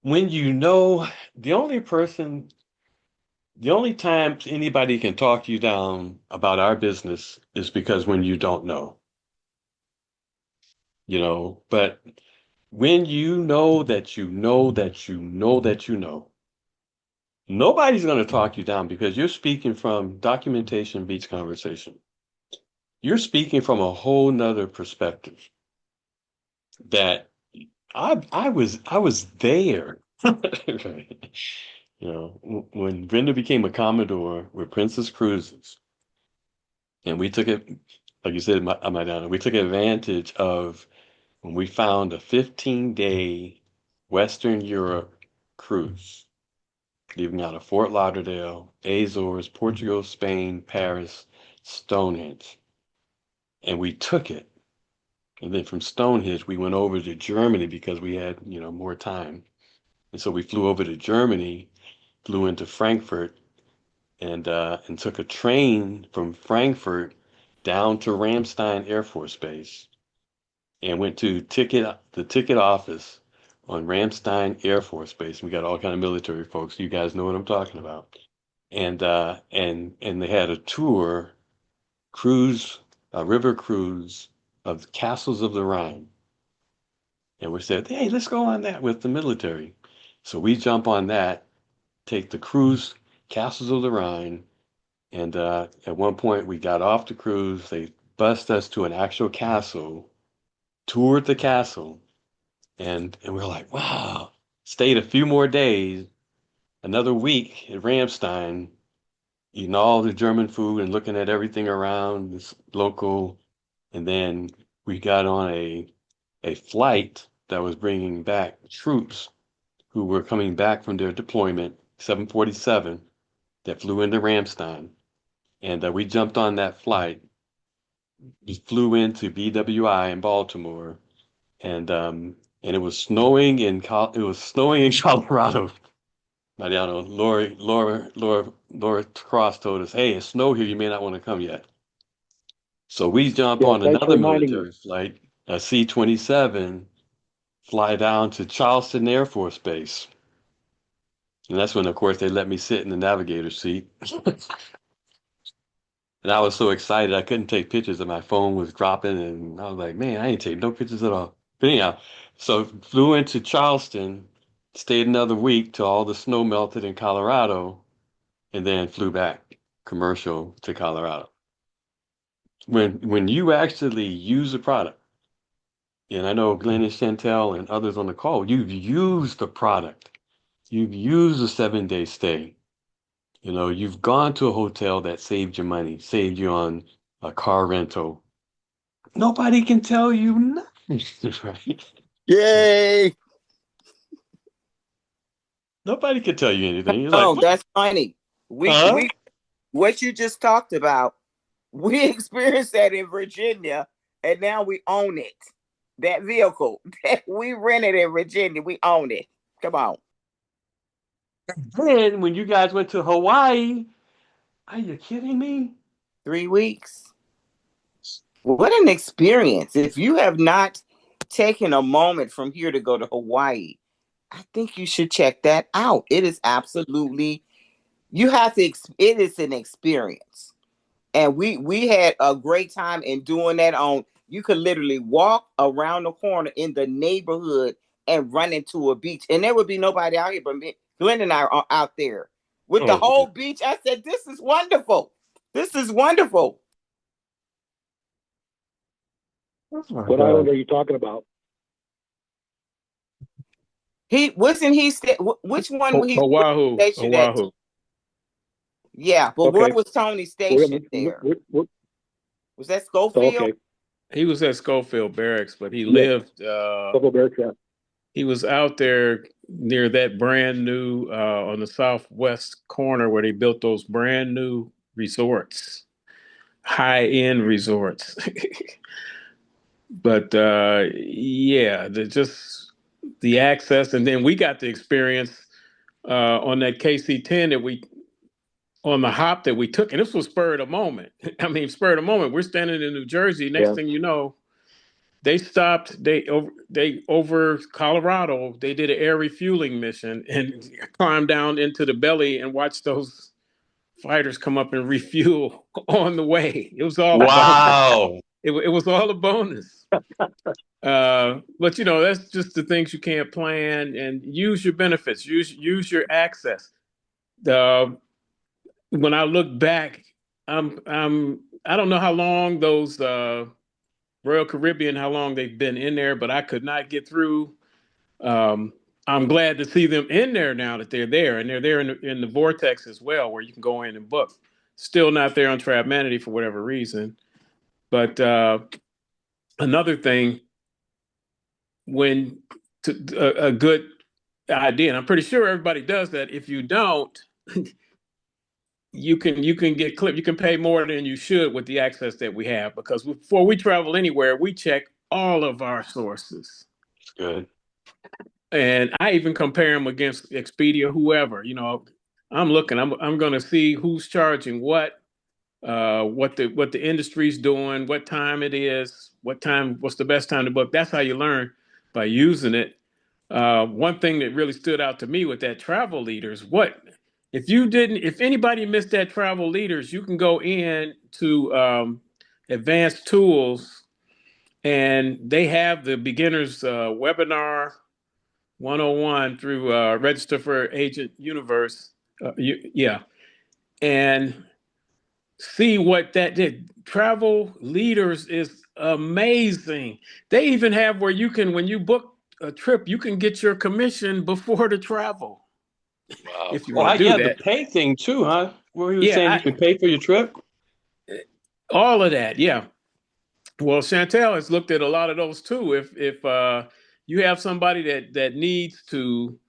When the only person, the only time anybody can talk you down about our business is because when you don't know, but when you know that you know that you know that you know, nobody's going to talk you down because you're speaking from documentation beats conversation. You're speaking from a whole nother perspective that I was there. When Brenda became a Commodore with Princess Cruises, and we took it, like you said, my Donna, we took advantage of when we found a 15-day Western Europe cruise, leaving out of Fort Lauderdale, Azores, Portugal, Spain, Paris, Stonehenge. And we took it. And then from Stonehenge, we went over to Germany because we had, more time. And so we flew over to Germany, flew into Frankfurt, and took a train from Frankfurt down to Ramstein Air Force Base and went to the ticket office on Ramstein Air Force Base. We got all kind of military folks. You guys know what I'm talking about. And they had a cruise, a river cruise of the castles of the Rhine. And we said, hey, let's go on that with the military. So we jump on that, take the cruise, Castles of the Rhine, and at one point we got off the cruise. They bussed us to an actual castle, toured the castle, and we we're like, wow. Stayed a few more days, another week at Ramstein, eating all the German food and looking at everything around this local. And then we got on a flight that was bringing back troops who were coming back from their deployment, 747, that flew into Ramstein. And we jumped on that flight. We flew into BWI in Baltimore, and it was snowing in Colorado. Mariano, Laura Cross told us, "Hey, it's snow here. You may not want to come yet." So we jump Yeah, on thanks for another reminding me. military flight, a C-27, fly down to Charleston Air Force Base. And that's when, of course, they let me sit in the navigator seat. And I was so excited I couldn't take pictures, and my phone was dropping, and I was like, man, I ain't taking no pictures at all. But anyhow, so flew into Charleston, stayed another week till all the snow melted in Colorado, and then flew back commercial to Colorado. When you actually use a product, and I know Glenn and Chantel and others on the call, you've used the product. You've used a 7-day stay. You've gone to a hotel that saved you money, saved you on a car rental. Nobody can tell you nothing, right? Yay! Nobody can tell you anything. You're like, Oh, what? that's funny. We Huh? we what you just talked about, we experienced that in Virginia, and now we own it. That vehicle that we rented in Virginia, we own it. Come on. Then when you guys went to Hawaii, are you kidding me? 3 weeks. What an experience. If you have not taken a moment from here to go to Hawaii, I think you should check that out. It is absolutely, you have to, it is an experience. And we had a great time in doing that. You could literally walk around the corner in the neighborhood and run into a beach. And there would be nobody out here but me. Glenn and I are out there with the Oh, whole beach. I said, this is wonderful. This is wonderful. oh my What God. island are you talking about? He wasn't he which one was he Oahu, stationed at? Oahu. Yeah, but where Okay. was Tony We're, stationed there? we're, Was that Schofield? okay. He was at Schofield Barracks, but he Yes. lived. Couple Bears, yeah. He was out there near that brand new on the southwest corner where they built those brand new resorts, high end resorts. But yeah, just the access, and then we got the experience on that KC-10 that we on the hop that we took, and this was spur of the moment. I mean, spur of the moment. We're standing in New Jersey. Next Yeah. thing you know, they stopped. They over Colorado. They did an air refueling mission and climbed down into the belly and watched those fighters come up and refuel on the way. It was all a bonus. Wow. It was all a bonus. But that's just the things you can't plan, and use your benefits. Use your access. When I look back, I don't know how long those Royal Caribbean, how long they've been in there, but I could not get through. Um, I'm glad to see them in there now that they're there, and they're there in the vortex as well, where you can go in and book. Still not there on Trav for whatever reason. But another thing, when a good idea, and I'm pretty sure everybody does that. If you don't, you can get clipped. You can pay more than you should with the access that we have, because before we travel anywhere, we check all of our sources. It's good. And I even compare them against Expedia, whoever. I'm looking. I'm going to see who's charging what the industry's doing, what time it is, what's the best time to book. That's how you learn, by using it. One thing that really stood out to me with that travel leaders, if anybody missed that travel leaders, you can go in to advanced tools, and they have the beginners webinar 101 through Register for Agent Universe. Yeah. And see what that did. Travel leaders is amazing. They even have where you can, when you book a trip, you can get your commission before the travel Wow. if you Oh, want to you do have the that. pay thing too, huh? Where he was saying you Yeah, can pay for your trip? all of that. Yeah. Well, Chantel has looked at a lot of those too. If you have somebody that needs to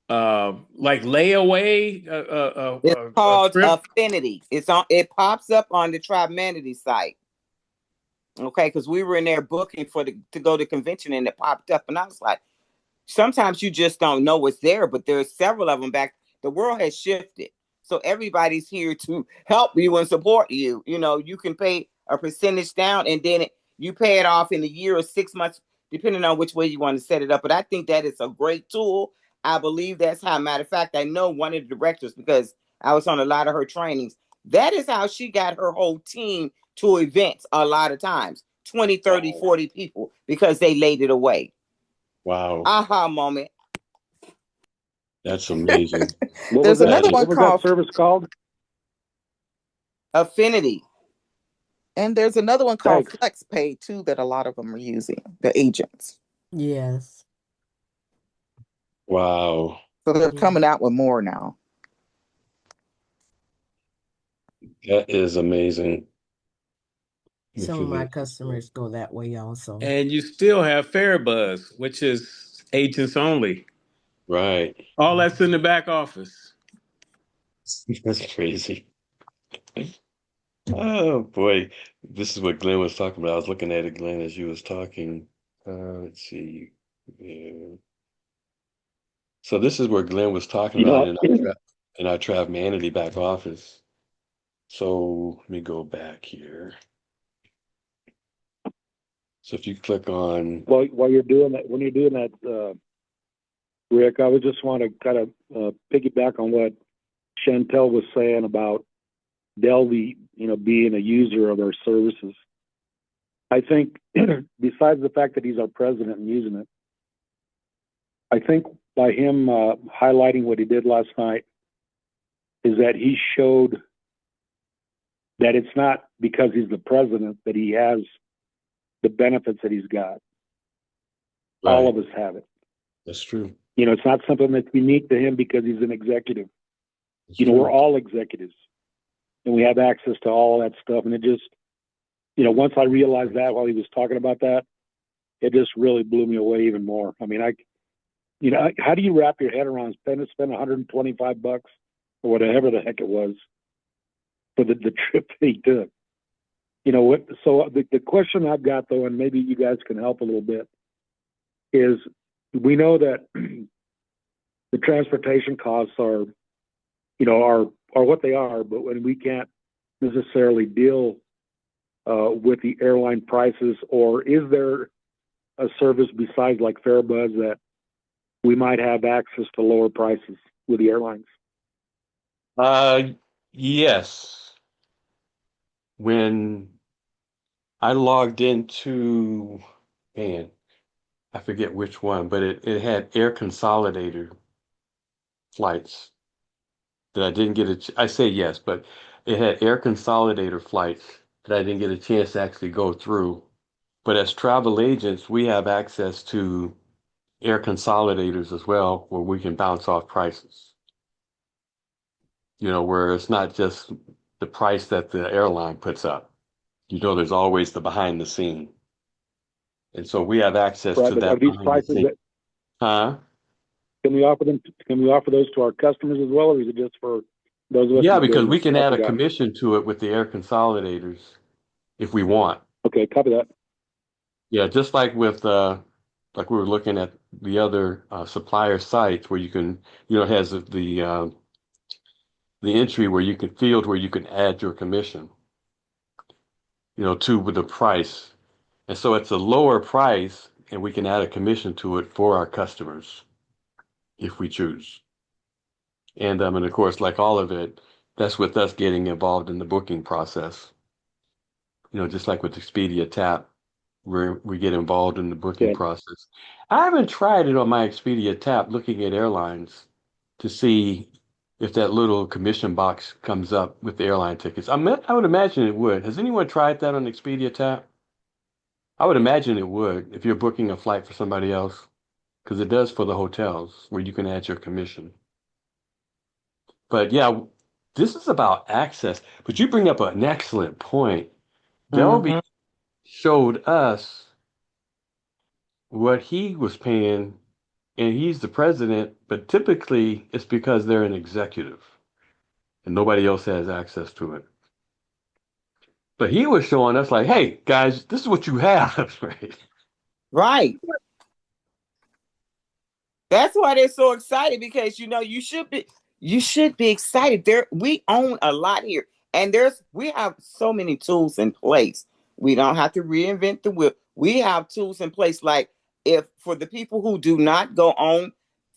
like lay away It's a called trip. Affinity. It pops up on the Trimanity site. Okay, because we were in there booking to go to convention, and it popped up, and I was like, sometimes you just don't know what's there, but there's several of them back. The world has shifted, so everybody's here to help you and support you. You can pay a percentage down, and then you pay it off in a year or 6 months, depending on which way you want to set it up. But I think that is a great tool. I believe that's how. Matter of fact, I know one of the directors, because I was on a lot of her trainings. That is how she got her whole team to events a lot of times, 20, 30, 40 people, because they laid it away. Wow. Aha moment. That's amazing. There's another one called, service called? Affinity. And there's another one called FlexPay too that a lot of them are using, the agents. Yes. Wow. So they're coming out with more now. That is amazing. Some of my customers go that way also. And you still have FairBuzz, which is agents only. Right. All that's in the back office. That's crazy. Oh boy. This is what Glenn was talking about. I was looking at it, Glenn, as you was talking. Let's see. Yeah. So this is where Glenn was talking about in our Travmanity back office. So let me go back here. So if you click on, while you're doing that, when you're doing that, Rick, I would just want to kind of piggyback on what Chantel was saying about Delvy, being a user of our services. I think, besides the fact that he's our president and using it, I think by him highlighting what he did last night is that he showed that it's not because he's the president that he has the benefits that he's got. Right. All of us have it. That's true. It's not something that's unique to him because he's an executive. We're all executives, and we have access to all that stuff. And it just, once I realized that while he was talking about that, it just really blew me away even more. I mean, how do you wrap your head around spend $125 or whatever the heck it was for the trip that he took? So the question I've got, though, and maybe you guys can help a little bit, is we know that the transportation costs are what they are, but when we can't necessarily deal with the airline prices, or is there a service besides like FairBuzz that we might have access to lower prices with the airlines? Yes. When I logged into, man, I forget which one, but it had air consolidator flights that I didn't get I say yes, but it had air consolidator flights that I didn't get a chance to actually go through. But as travel agents, we have access to air consolidators as well, where we can bounce off prices. Where it's not just the price that the airline puts up. There's always the behind the scene. And so we have access to that. Are these prices that, huh? Can we offer them? Can we offer those to our customers as well, or is it just for those of us? Yeah, because we can add a commission to it with the air consolidators if we want. Okay, copy that. Yeah, just like with like we were looking at the other supplier sites where you can, it has the entry where you can field where you can add your commission, to with the price. And so it's a lower price and we can add a commission to it for our customers if we choose. And of course, like all of it, that's with us getting involved in the booking process. Just like with Expedia Tap, where we get involved in the booking Yeah. process. I haven't tried it on my Expedia Tap looking at airlines to see if that little commission box comes up with the airline tickets. I would imagine it would. Has anyone tried that on Expedia Tap? I would imagine it would if you're booking a flight for somebody else, because it does for the hotels where you can add your commission. But yeah, this is about access. But you bring up an excellent point. Delvy Mm-hmm. showed us what he was paying, and he's the president, but typically it's because they're an executive and nobody else has access to it. But he was showing us like, hey, guys, this is what you have, right? Right. That's why they're so excited because you should be excited. We own a lot here. And we have so many tools in place. We don't have to reinvent the wheel. We have tools in place like if for the people who do not go on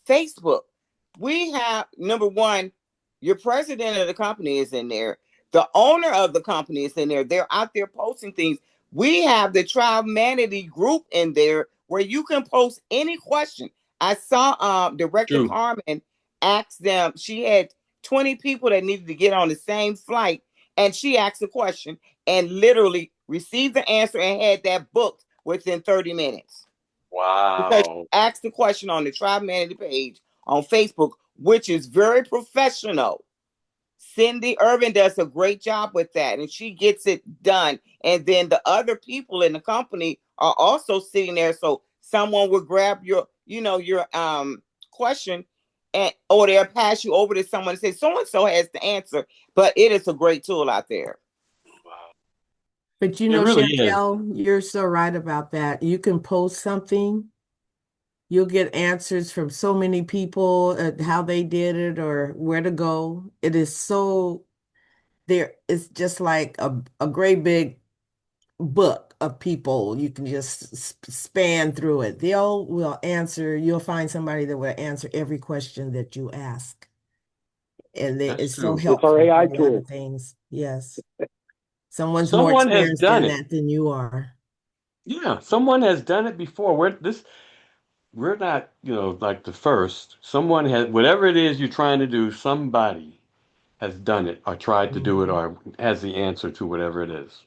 Facebook, we have number one, your president of the company is in there. The owner of the company is in there. They're out there posting things. We have the Tri-Humanity group in there where you can post any question. I saw Director True. Carmen ask them, she had 20 people that needed to get on the same flight, and she asked a question and literally received the answer and had that booked within 30 minutes. Because she Wow. asked the question on the Tri-Humanity page on Facebook, which is very professional. Cindy Irvin does a great job with that and she gets it done. And then the other people in the company are also sitting there. So someone will grab your question or they'll pass you over to someone and say, so and so has the answer. But it is a great tool out there. But It really is. Chantel, you're so right about that. You can post something, you'll get answers from so many people how they did it or where to go. It is so there. It's just like a great big book of people. You can just span through it. They'll will answer. You'll find somebody that will answer every question that you ask, and That's it's so true. It's our helpful for AI a lot tool. of things. Yes, someone's more Someone has experienced done in it. that than you are. Yeah, someone has done it before. We're not, like the first. Someone has whatever it is you're trying to do, somebody has done it or tried to do it Mhm. or has the answer to whatever it is.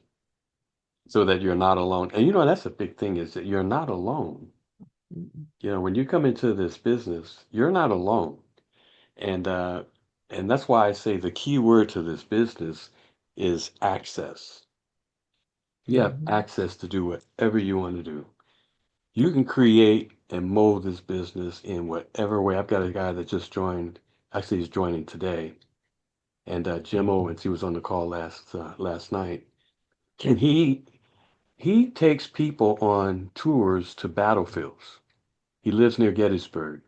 So that you're not alone. And that's a big thing is that you're not alone. When you come into this business, you're not alone. And uh and that's why I say the key word to this business is access. You have Mhm. access to do whatever you want to do. You can create and mold this business in whatever way. I've got a guy that just joined, actually he's joining today. And Jim Owens, he was on the call last night. And he takes people on tours to battlefields. He lives near Gettysburg.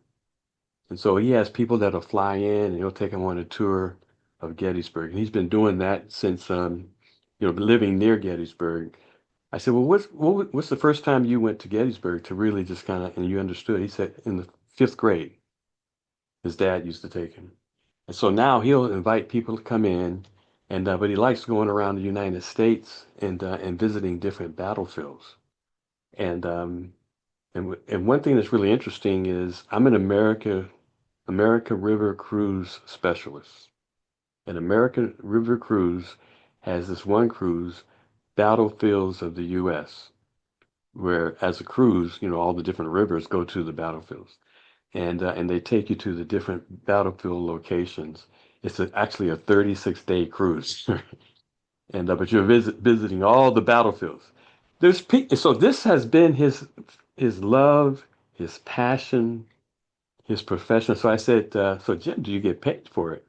And so he has people that'll fly in and he'll take them on a tour of Gettysburg. And he's been doing that since, living near Gettysburg. I said, well, what's the first time you went to Gettysburg to really just kind of, and you understood? He said, in the fifth grade, his dad used to take him. And so now he'll invite people to come in, but he likes going around the United States and visiting different battlefields. And and one thing that's really interesting is I'm an America River Cruise specialist. And American River Cruise has this one cruise, Battlefields of the U.S., where as a cruise, all the different rivers go to the battlefields. And they take you to the different battlefield locations. Actually a 36-day cruise. But you're visiting all the battlefields. So this has been his love, his passion, his profession. So I said, so Jim, do you get paid for it?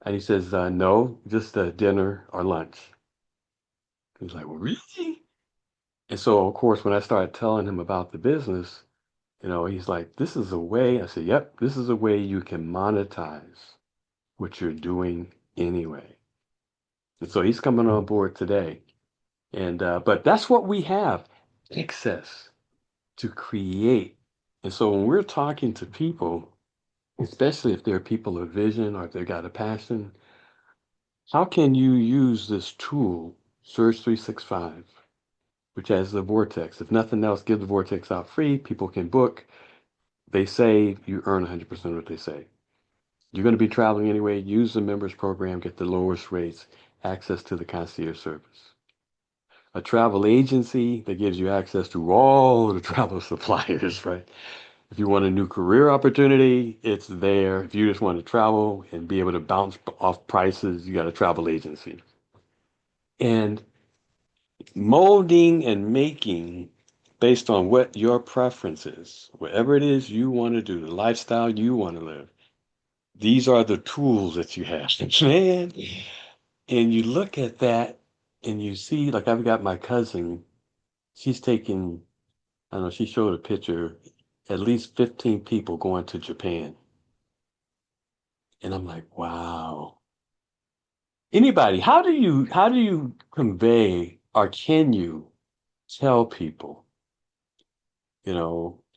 And he says, no, just dinner or lunch. He's like, well, really? And so, of course, when I started telling him about the business, he's like, this is a way. I said, yep, this is a way you can monetize what you're doing anyway. And so he's coming on board today. And but that's what we have access to create. And so when we're talking to people, especially if they're people of vision or if they've got a passion, how can you use this tool, Surge365, which has the vortex? If nothing else, give the vortex out free. People can book. They say you earn 100% of what they say. You're going to be traveling anyway. Use the members program, get the lowest rates, access to the concierge service. A travel agency that gives you access to all the travel suppliers, right? If you want a new career opportunity, it's there. If you just want to travel and be able to bounce off prices, you got a travel agency. And molding and making based on what your preference is, whatever it is you want to do, the lifestyle you want to live. These are the tools that you have, man. And you look at that and you see, like I've got my cousin, she's taking, I don't know, she showed a picture, at least 15 people going to Japan. And I'm like, wow. Anybody, how do you convey or can you tell people,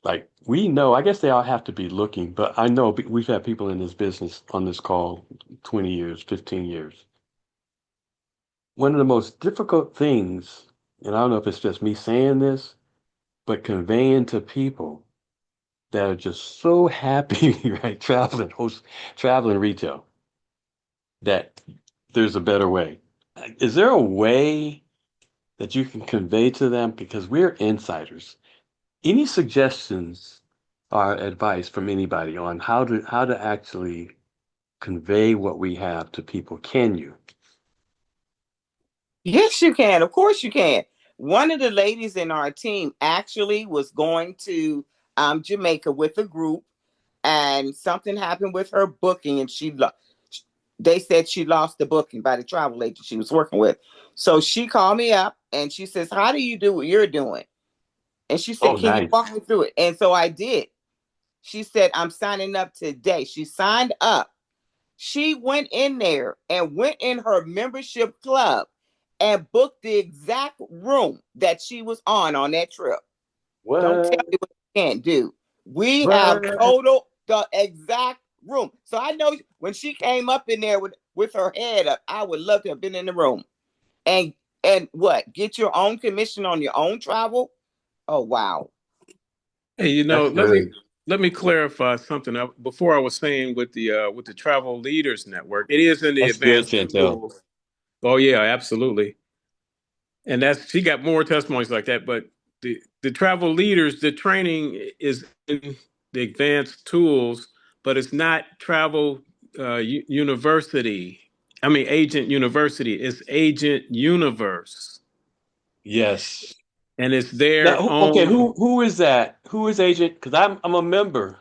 like we know, I guess they all have to be looking, but I know we've had people in this business on this call 20 years, 15 years. One of the most difficult things, and I don't know if it's just me saying this, but conveying to people that are just so happy, right, traveling retail, that there's a better way. Is there a way that you can convey to them? Because we're insiders. Any suggestions or advice from anybody on how to actually convey what we have to people? Can you? Yes, you can. Of course, you can. One of the ladies in our team actually was going to Jamaica with a group, and something happened with her booking, and they said she lost the booking by the travel agent she was working with. So she called me up and she says, "How do you do what you're doing?" And she said, Oh, "Can you nice. walk me through it?" And so I did. She said, "I'm signing up today." She signed up. She went in there and went in her membership club and booked the exact room that she was on that trip. Don't tell What? me what you can't do. We have What? total the exact room. So I know when she came up in there with her head up, I would love to have been in the room. And and what? Get your own commission on your own travel? Oh wow. Hey, That's good. let me clarify something. Before I was saying with the Travel Leaders Network, it is in the That's good, advanced Chantel. tools. Oh yeah, absolutely. And that's she got more testimonies like that. But the travel leaders, the training is in the advanced tools, but it's not travel university. I mean, agent university. It's agent universe, Yes. and it's Now, their okay, own who is that? Who is agent? Because I'm a member.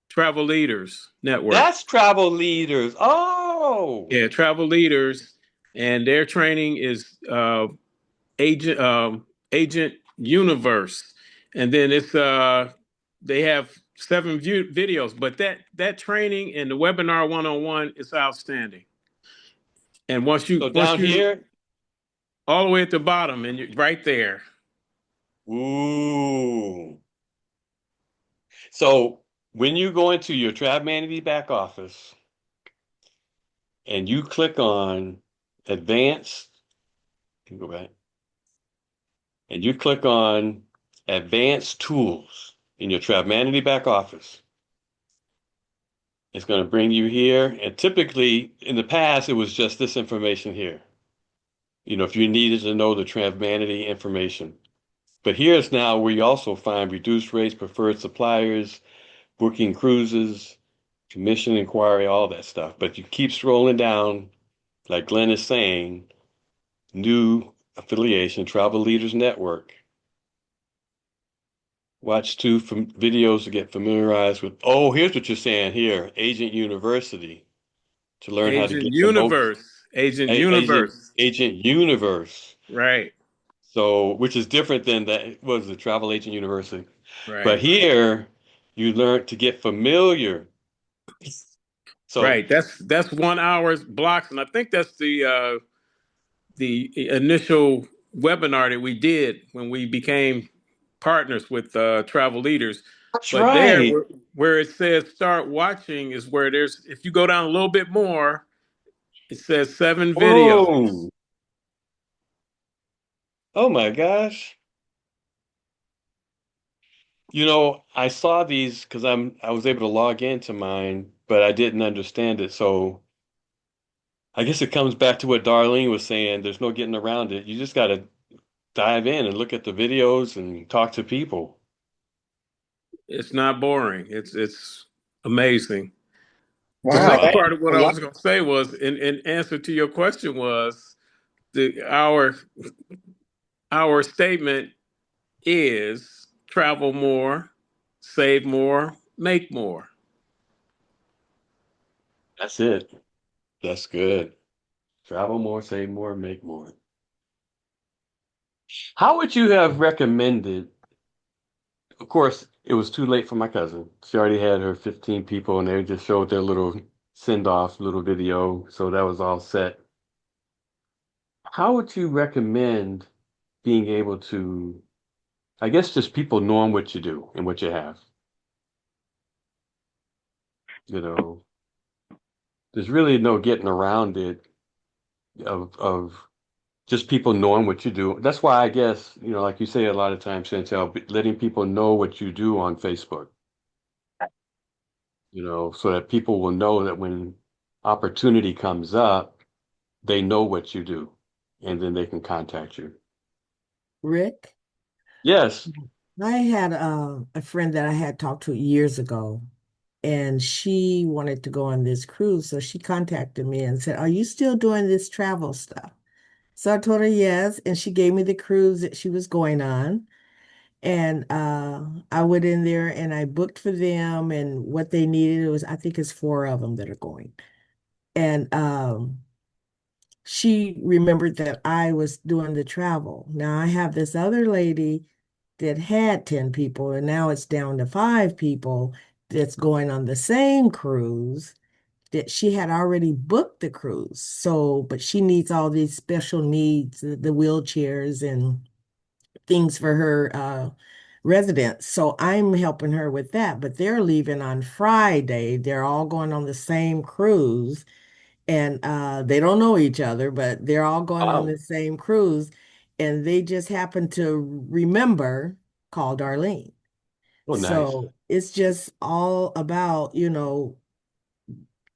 travel leaders network. That's travel leaders. Oh, Yeah, travel leaders, and their training is agent agent universe, and then it's they have videos, but that training and the webinar one-on-one is outstanding. And so once down you here. all the way at the bottom and you're right there. Ooh. So when you go into your Trav back office and you click on advanced, you can go back, and you click on advanced tools in your Trav back office, it's going to bring you here. And typically in the past, it was just this information here. If you needed to know the Trav information. But here's now where you also find reduced rates, preferred suppliers, booking cruises, commission inquiry, all that stuff. But you keep scrolling down, like Glenn is saying, new affiliation, Travel Leaders Network. Watch two videos to get familiarized with. Oh, here's what you're saying here, Agent University, to learn how to Agent get the most. universe. Agent Agent universe. Agent Universe. Right. So, which is different than that was the travel agent university. But Right. here, you learn to get familiar. So, Right. That's 1 hour's blocks, and I think that's the initial webinar that we did when we became partners with travel leaders. that's But there, right. where it says start watching, is where there's. If you go down a little bit more, it says 7 videos. Oh, oh my gosh. I saw these because I was able to log into mine, but I didn't understand it. So I guess it comes back to what Darlene was saying. There's no getting around it. You just got to dive in and look at the videos and talk to people. It's not boring. It's amazing. The Wow, second Wow. that's part of what a I lot. was going to say was, in answer to your question, was the our statement is travel more, save more, make more. That's it. That's good. Travel more, save more, make more. How would you have recommended? Of course, it was too late for my cousin. She already had her 15 people and they just showed their little send off little video. So that was all set. How would you recommend being able to, I guess, just people knowing what you do and what you have? You know, there's really no getting around it of just people knowing what you do. That's why I guess, like you say a lot of times, Chantel, letting people know what you do on Facebook, so that people will know that when opportunity comes up, they know what you do and then they can contact you. Rick, Yes. I had a friend that I had talked to years ago, and she wanted to go on this cruise. So she contacted me and said, "Are you still doing this travel stuff?" So I told her yes, and she gave me the cruise that she was going on. And I went in there and I booked for them and what they needed. It was, I think it's four of them that are going. And she remembered that I was doing the travel. Now I have this other lady that had 10 people, and now it's down to 5 people that's going on the same cruise that she had already booked the cruise. So, but she needs all these special needs, the wheelchairs and things for her residents. So I'm helping her with that. But they're leaving on Friday. They're all going on the same cruise and they don't know each other, but they're all going on Wow. the same cruise. And they just happen to remember, call Darlene. Oh, nice. So it's just all about,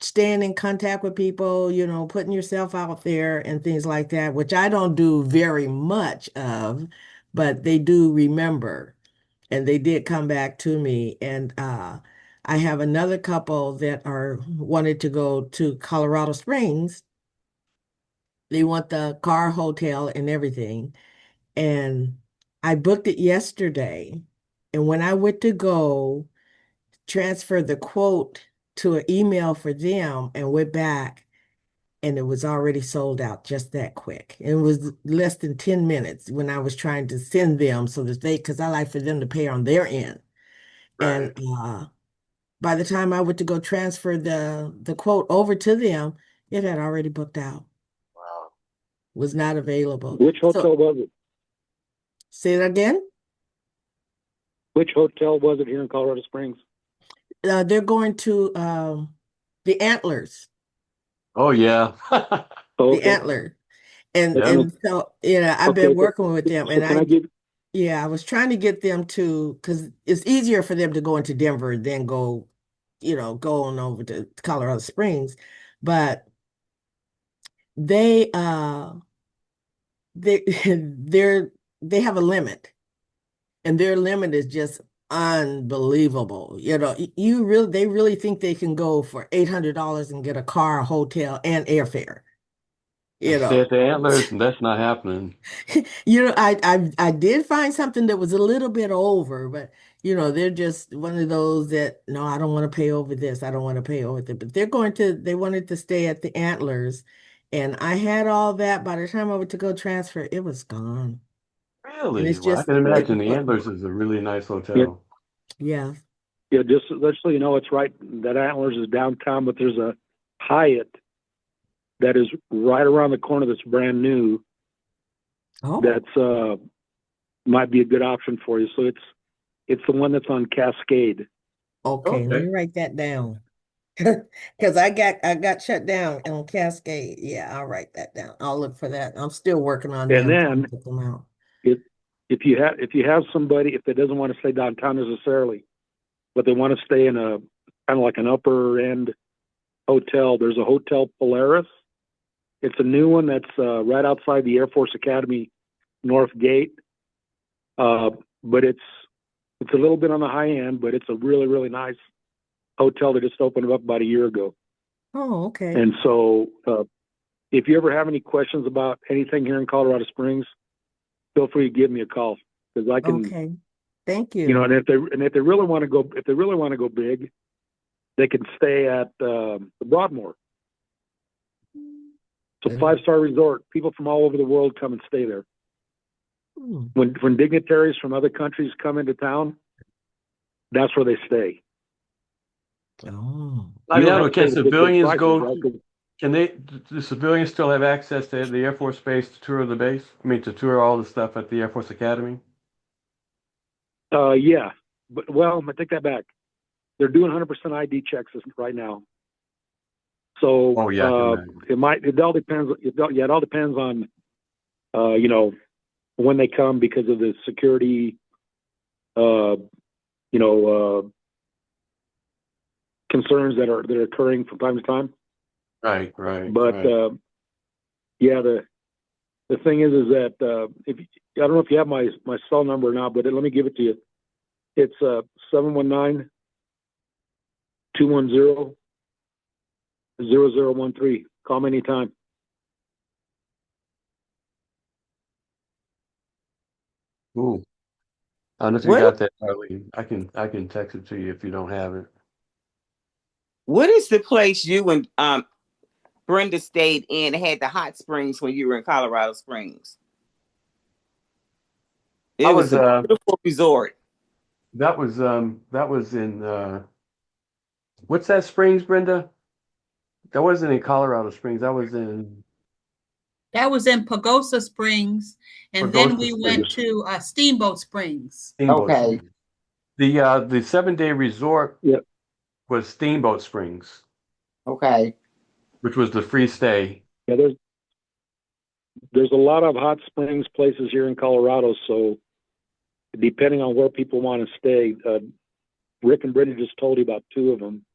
staying in contact with people, putting yourself out there and things like that, which I don't do very much of, but they do remember. And they did come back to me. And I have another couple that are wanted to go to Colorado Springs. They want the car hotel and everything. And I booked it yesterday. And when I went to go transfer the quote to an email for them and went back, and it was already sold out just that quick. It was less than 10 minutes when I was trying to send them so that because I like for them to pay on their end. And Right. by the time I went to go transfer the quote over to them, it had already booked out, Wow. was not available. Which So hotel was it? say that again. Which hotel was it here in Colorado Springs? They're going to the Antlers, Oh, yeah. Oh, the okay. Antler. And Yeah. and so I've Okay. been working with them, So and can I give? I was trying to get them to because it's easier for them to go into Denver than go, go on over to Colorado Springs, but they they they're they have a limit, and their limit is just unbelievable. They really think they can go for $800 and get a car, a hotel, and airfare. I You stay know, at the Antlers, and that's not happening. I did find something that was a little bit over, but they're just one of those that no, I don't want to pay over this. I don't want to pay over that. But they wanted to stay at the Antlers, and I had all that. By the time I went to go transfer, it was gone. And Really? it's Well, I just can click imagine the button. Antlers is a really nice Yeah, hotel. Yeah. yeah. Just so you know, it's right. That Antlers is downtown, but there's a Hyatt that is right around the corner that's brand new. Oh, That's might be a good option for you. So it's the one that's on Cascade. okay. Let Okay. me write that down. Because I got shut down on Cascade. Yeah, I'll write that down. I'll look for that. I'm still working on And them, trying to then put them out. if you have somebody if they doesn't want to stay downtown necessarily, but they want to stay in a kind of like an upper end hotel, there's a Hotel Polaris. It's a new one that's right outside the Air Force Academy North Gate. But it's a little bit on the high end, but it's a really, really nice hotel that just opened up about a year ago. Oh, okay. And so if you ever have any questions about anything here in Colorado Springs, feel free to give me a call because I can, Okay. Thank you know, you. and if they really want to go big, they can stay at the Broadmoor. It's a 5-star resort. People from all over the world come and stay there. Hmm. When dignitaries from other countries come into town, that's where they stay. Oh. I mean, You I don't don't have know, to pay can the big civilians prices, go? right? 'Cause, Can they? Do civilians still have access to the Air Force Base to tour the base? I mean, to tour all the stuff at the Air Force Academy? yeah, but well, I take that back. They're doing 100% ID checks right now. So Oh yeah, I can imagine. it all depends. It all depends on you know, when they come because of the security you know concerns that are occurring from time to time. Right. But yeah, the thing is that if I don't know if you have my cell number or not, but let me give it to you. It's 719-210-0013. Call me anytime. Ooh, I don't know if you What got that, Arlene. I can text it to you if you don't have it. what is the place you and Brenda stayed in and had the hot springs when you were in Colorado Springs? I It was was a beautiful resort. that was in what's that Springs, Brenda? That wasn't in Colorado Springs. That was in That was in Pagosa Springs, and then Augusta we went Springs, to Steamboat Springs. Steamboat Okay. Springs. The 7-day resort Yeah, was Steamboat Springs, Okay. which was the free stay. yeah. There's a lot of hot springs places here in Colorado, so depending on where people want to stay, Rick and Brittany just told you about 2 of them,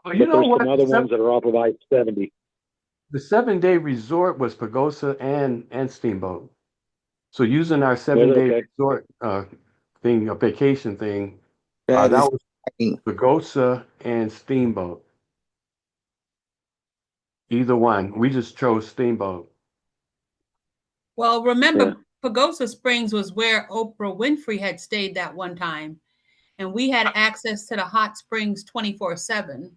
Oh, you but know there's some what? other ones that are off of I-70. The 7-day resort was Pagosa and Steamboat. So using our Was it 7-day okay? resort thing, a vacation thing, That that is was exciting. Pagosa and Steamboat. Either one. We just chose Steamboat. Well, Yeah. remember, Pagosa Springs was where Oprah Winfrey had stayed that one time, and we had access to the hot springs 24/7.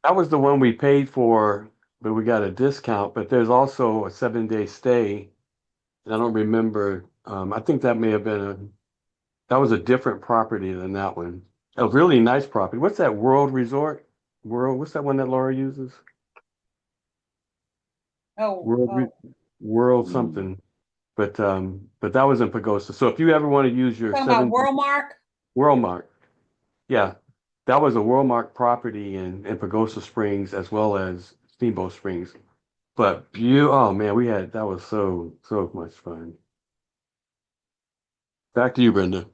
That was the one we paid for, but we got a discount. But there's also a 7-day stay. And I don't remember. I think that may have been that was a different property than that one. A really nice property. What's that World Resort? What's that one that Laura uses? Oh, World, oh. World Mm. something. But that was in Pagosa. So if you ever want to use your Talking about 7 Worldmark? Worldmark, yeah, that was a Worldmark property in Pagosa Springs as well as Steamboat Springs. But oh man, that was so much fun. Back to you, Brenda.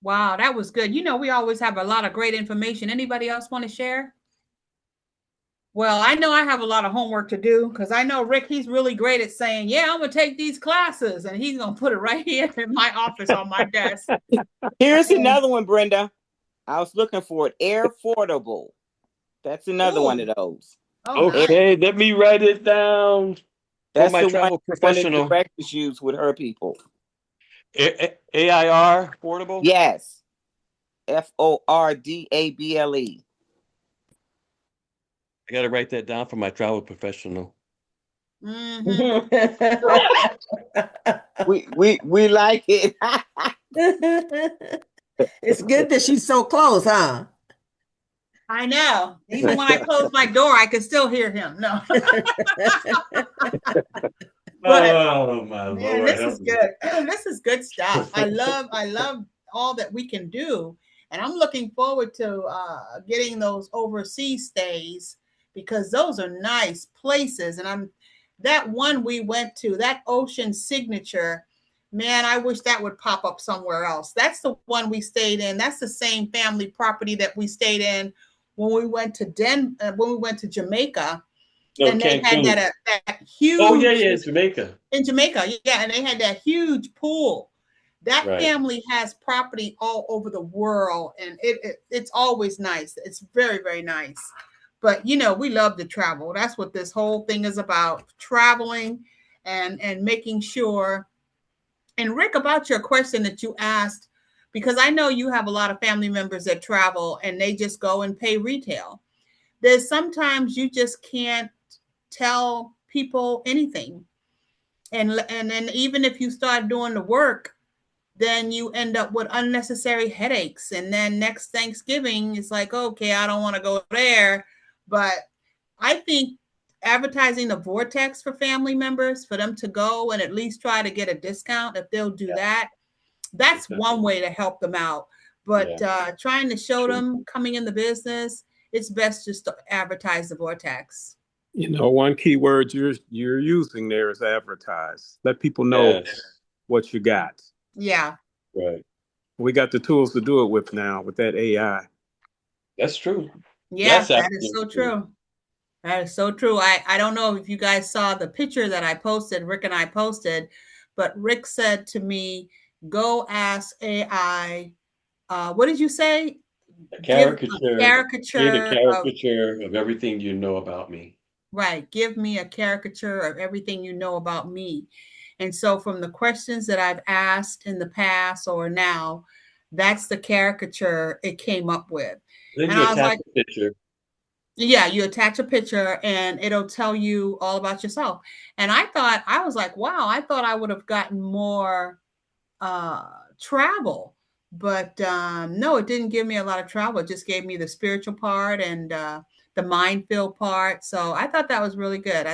Wow, that was good. You know, we always have a lot of great information. Anybody else want to share? Well, I know I have a lot of homework to do because I know Rick, he's really great at saying, yeah, I'm going to take these classes. And he's going to put it right here in my office on my desk. Here's And, another one, Brenda. I was looking for it. Air Affordable. That's another one ooh, of those. oh, nice. Okay, let me write it down for That's my the one travel one of the professional. directors use with her people. AIR Portable. Yes. FORDABLE. I got to write that down for my travel professional. Mm-hmm. We like it. It's good that she's so close, huh? I know. Even when I close my door, I can still hear him. No. But Oh my man, Lord, this help is me. good. This is good stuff. I love all that we can do. And I'm looking forward to getting those overseas stays because those are nice places. And that one we went to, that Ocean Signature, man, I wish that would pop up somewhere else. That's the one we stayed in. That's the same family property that we stayed in when we went to Jamaica, No, and they had Cancun. that Oh yeah, huge yeah, Jamaica. in Jamaica, yeah, and they had that huge pool. That Right. family has property all over the world, and it's always nice. It's very, very nice. But we love to travel. That's what this whole thing is about: traveling and making sure. And Rick, about your question that you asked, because I know you have a lot of family members that travel and they just go and pay retail. There's sometimes you just can't tell people anything, and then even if you start doing the work, then you end up with unnecessary headaches, and then next Thanksgiving it's like, okay, I don't want to go there. But I think advertising the vortex for family members, for them to go and at least try to get a discount if they'll do that, that's one way to help them out. But trying to show them coming in the business, it's best just to advertise the vortex. One key word you're using there is advertise. Let people know what you got. Yeah. Right. We got the tools to do it with now with that AI. That's true. Yeah, that is so true. That is so true. I don't know if you guys saw the picture that I posted, Rick and I posted, but Rick said to me, go ask AI, what did you say? A Give a caricature. Create a caricature of, caricature of everything you know about me. right, give me a caricature of everything you know about me. And so from the questions that I've asked in the past or now, that's the caricature it came up with. Then And you I was attach like, a picture. yeah, you attach a picture and it'll tell you all about yourself. And I was like, wow, I thought I would have gotten more travel. But no, it didn't give me a lot of travel. It just gave me the spiritual part and the minefield part. So I thought that was really good.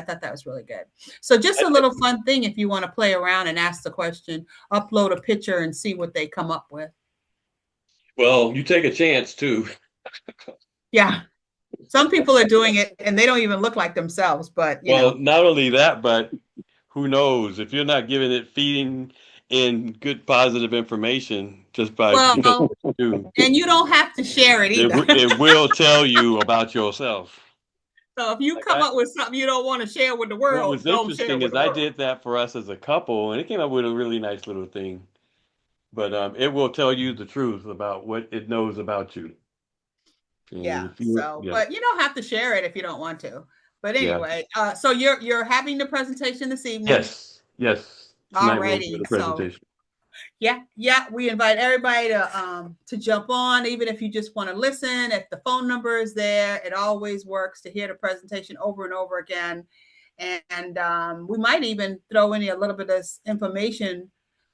So just a little fun thing if you want to play around and ask the question, upload a picture and see what they come up with. Well, you take a chance too. Yeah. Some people are doing it and they don't even look like themselves, but Well, not only that, but who knows if you're not feeding in good positive information just because you do, and you don't have to share it either. it will tell you about yourself. So if you come up with something you don't want to share with the What world, was don't share it interesting with is the I world. did that for us as a couple, and it came up with a really nice little thing. But it will tell you the truth about what it knows about you. Yeah. And But you don't have to share it if you don't want to. But anyway, so you're having the presentation this evening. Yes. All Tonight we'll do righty. the So presentation. yeah, we invite everybody to jump on, even if you just want to listen. If the phone number is there, it always works to hear the presentation over and over again. And we might even throw in a little bit of information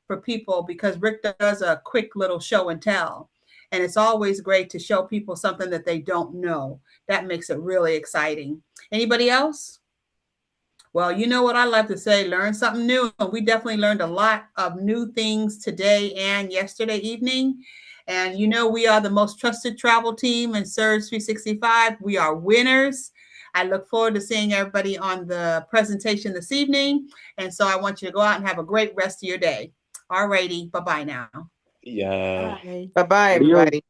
for people because Rick does a quick little show and tell. And it's always great to show people something that they don't know. That makes it really exciting. Anybody else? Well, you know what I like to say, learn something new. We definitely learned a lot of new things today and yesterday evening. And we are the most trusted travel team in Surge365. We are winners. I look forward to seeing everybody on the presentation this evening. And so I want you to go out and have a great rest of your day. All righty. Bye-bye now. Yeah. Bye-bye, everybody.